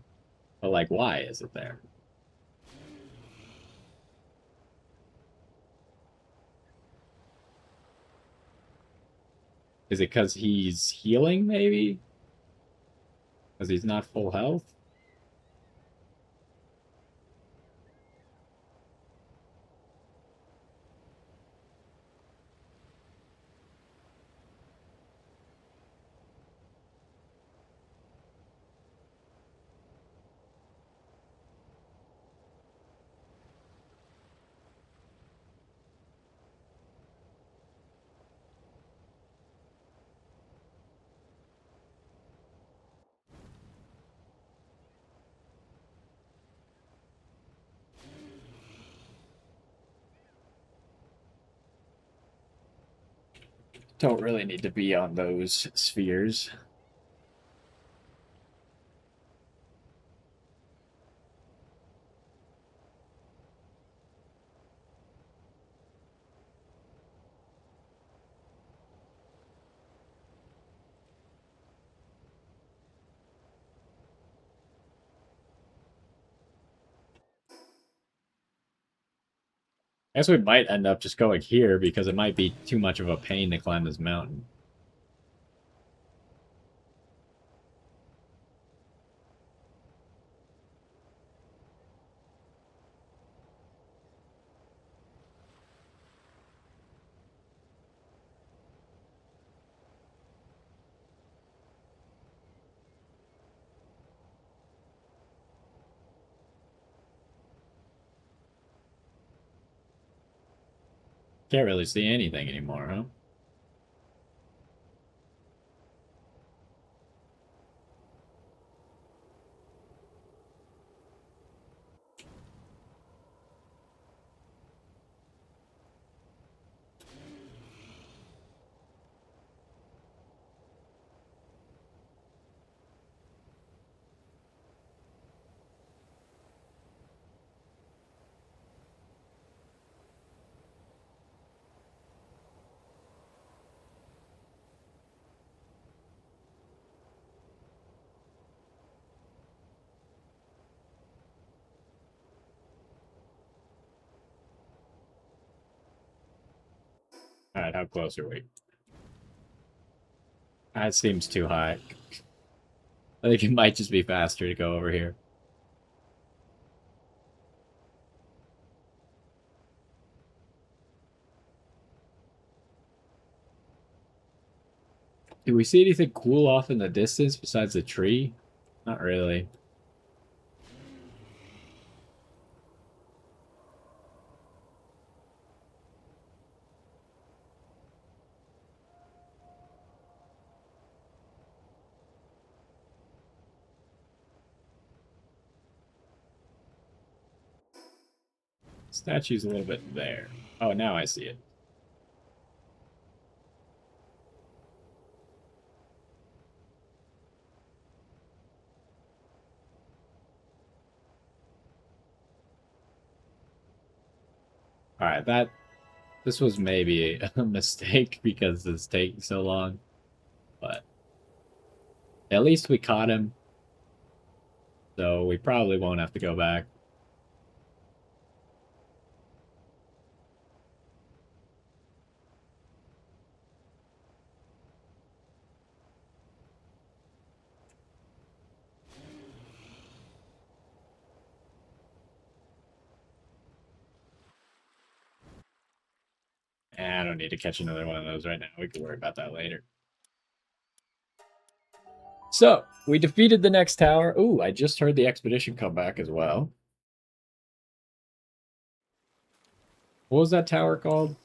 But, like, why is it there? Is it because he's healing, maybe? Because he's not full health? Don't really need to be on those spheres. I guess we might end up just going here because it might be too much of a pain to climb this mountain. Can't really see anything anymore, huh? Alright, how close are we? That seems too high. I think it might just be faster to go over here. Do we see anything cool off in the distance besides the tree? Not really. Statue's a little bit there. Oh, now I see it. Alright, this was maybe a mistake because it's taking so long. But at least we caught him. So we probably won't have to go back. I don't need to catch another one of those right now. We can worry about that later. So, we defeated the next tower. Ooh, I just heard the expedition come back as well. What was that tower called?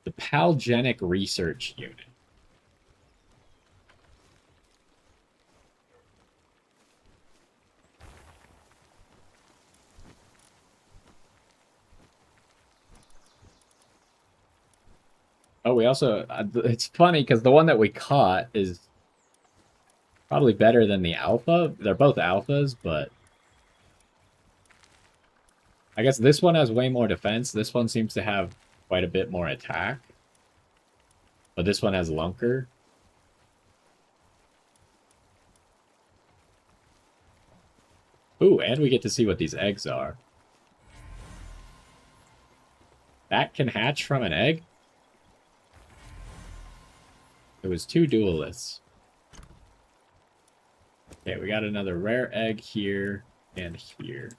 The Palgenic Research Unit. Oh, we also... it's funny because the one that we caught is probably better than the alpha. They're both alphas, but... I guess this one has way more defense. This one seems to have quite a bit more attack. But this one has Lunker. Ooh, and we get to see what these eggs are. That can hatch from an egg? It was 2 duelists. Okay, we got another rare egg here and here.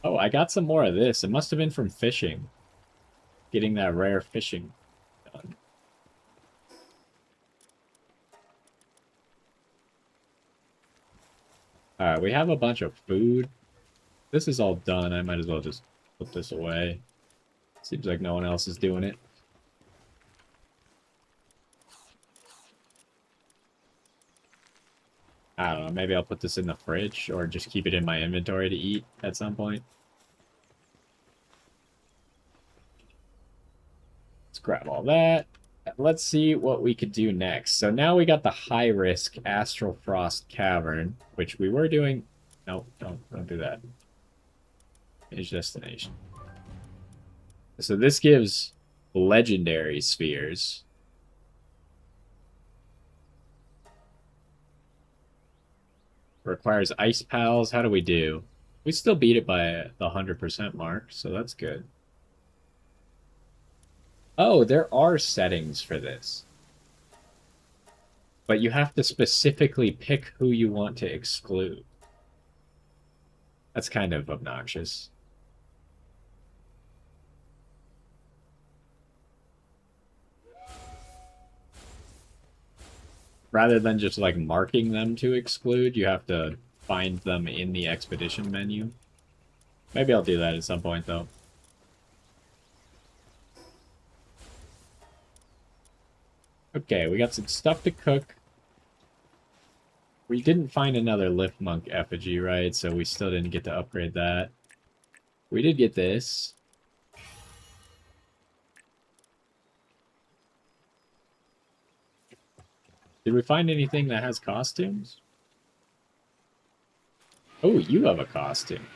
Oh, I got some more of this. It must have been from fishing. Getting that rare fishing done. Alright, we have a bunch of food. This is all done. I might as well just put this away. Seems like no one else is doing it. I don't know. Maybe I'll put this in the fridge or just keep it in my inventory to eat at some point. Let's grab all that. Let's see what we could do next. So now we got the high-risk Astral Frost Cavern, which we were doing... Nope, don't do that. Finish destination. So this gives legendary spheres. Requires ice pals. How do we do? We still beat it by the 100% mark, so that's good. Oh, there are settings for this. But you have to specifically pick who you want to exclude. That's kind of obnoxious. Rather than just like marking them to exclude, you have to find them in the expedition menu. Maybe I'll do that at some point though. Okay, we got some stuff to cook. We didn't find another Lift Monk effigy, right? So we still didn't get to upgrade that. We did get this. Did we find anything that has costumes? Oh, you have a costume.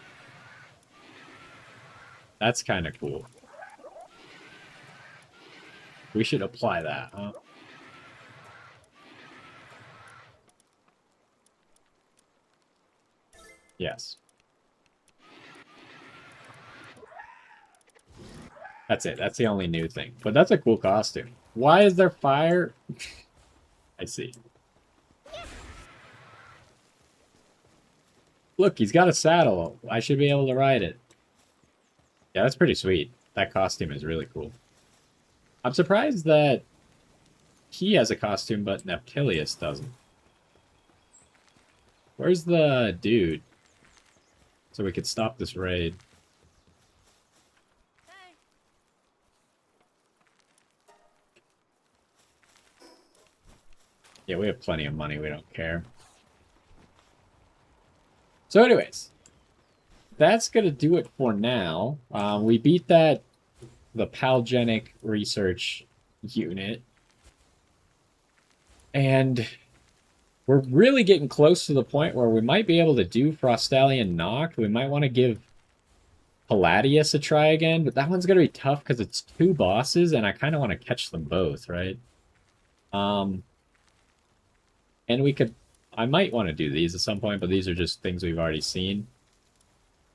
That's kind of cool. We should apply that, huh? Yes. That's it. That's the only new thing. But that's a cool costume. Why is there fire? I see. Look, he's got a saddle. I should be able to ride it. Yeah, that's pretty sweet. That costume is really cool. I'm surprised that he has a costume, but Neptilius doesn't. Where's the dude? So we could stop this raid. Hey. Yeah, we have plenty of money. We don't care. So anyways, that's going to do it for now. We beat the Palgenic research unit. And we're really getting close to the point where we might be able to do Frostallion Noct. We might want to give Palladius a try again, but that one's going to be tough because it's 2 bosses, and I kind of want to catch them both, right? And I might want to do these at some point, but these are just things we've already seen.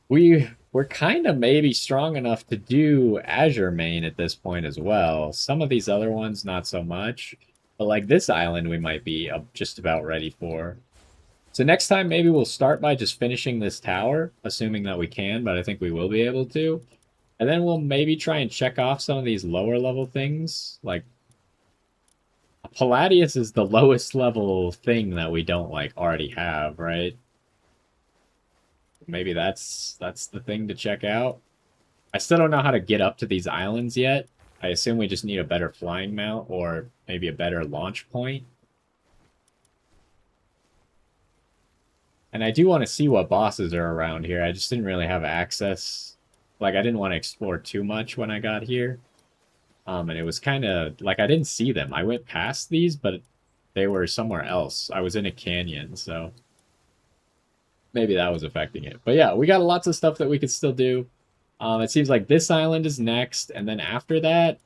We're kind of maybe strong enough to do Azure Main at this point as well. Some of these other ones, not so much. But like this island, we might be just about ready for. So next time, maybe we'll start by just finishing this tower, assuming that we can, but I think we will be able to. And then we'll maybe try and check off some of these lower level things. Like, Palladius is the lowest level thing that we don't, like, already have, right? Maybe that's the thing to check out. I still don't know how to get up to these islands yet. I assume we just need a better flying mount or maybe a better launch point. And I do want to see what bosses are around here. I just didn't really have access. Like, I didn't want to explore too much when I got here. And it was kind of, like, I didn't see them. I went past these, but they were somewhere else. I was in a canyon, so maybe that was affecting it. But yeah, we got lots of stuff that we could still do. It seems like this island is next, and then after that,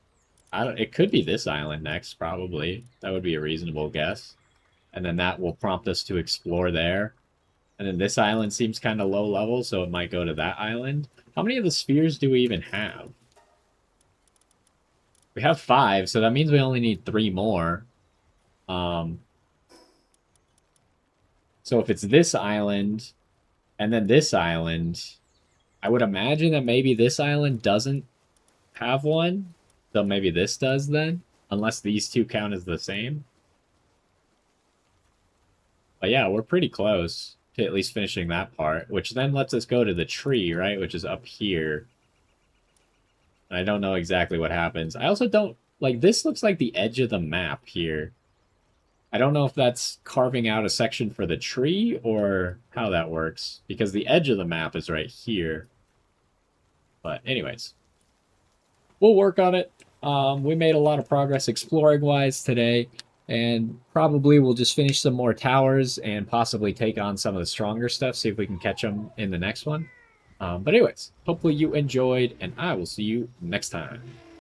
it could be this island next, probably. That would be a reasonable guess. And then that will prompt us to explore there. And then this island seems kind of low level, so it might go to that island. How many of the spheres do we even have? We have 5, so that means we only need 3 more. So if it's this island, and then this island, I would imagine that maybe this island doesn't have one. So maybe this does then, unless these two count as the same. But yeah, we're pretty close to at least finishing that part, which then lets us go to the tree, right? Which is up here. I don't know exactly what happens. I also don't, like, this looks like the edge of the map here. I don't know if that's carving out a section for the tree or how that works, because the edge of the map is right here. But anyways, we'll work on it. We made a lot of progress exploring-wise today, and probably we'll just finish some more towers and possibly take on some of the stronger stuff, see if we can catch them in the next one. But anyways, hopefully you enjoyed, and I will see you next time.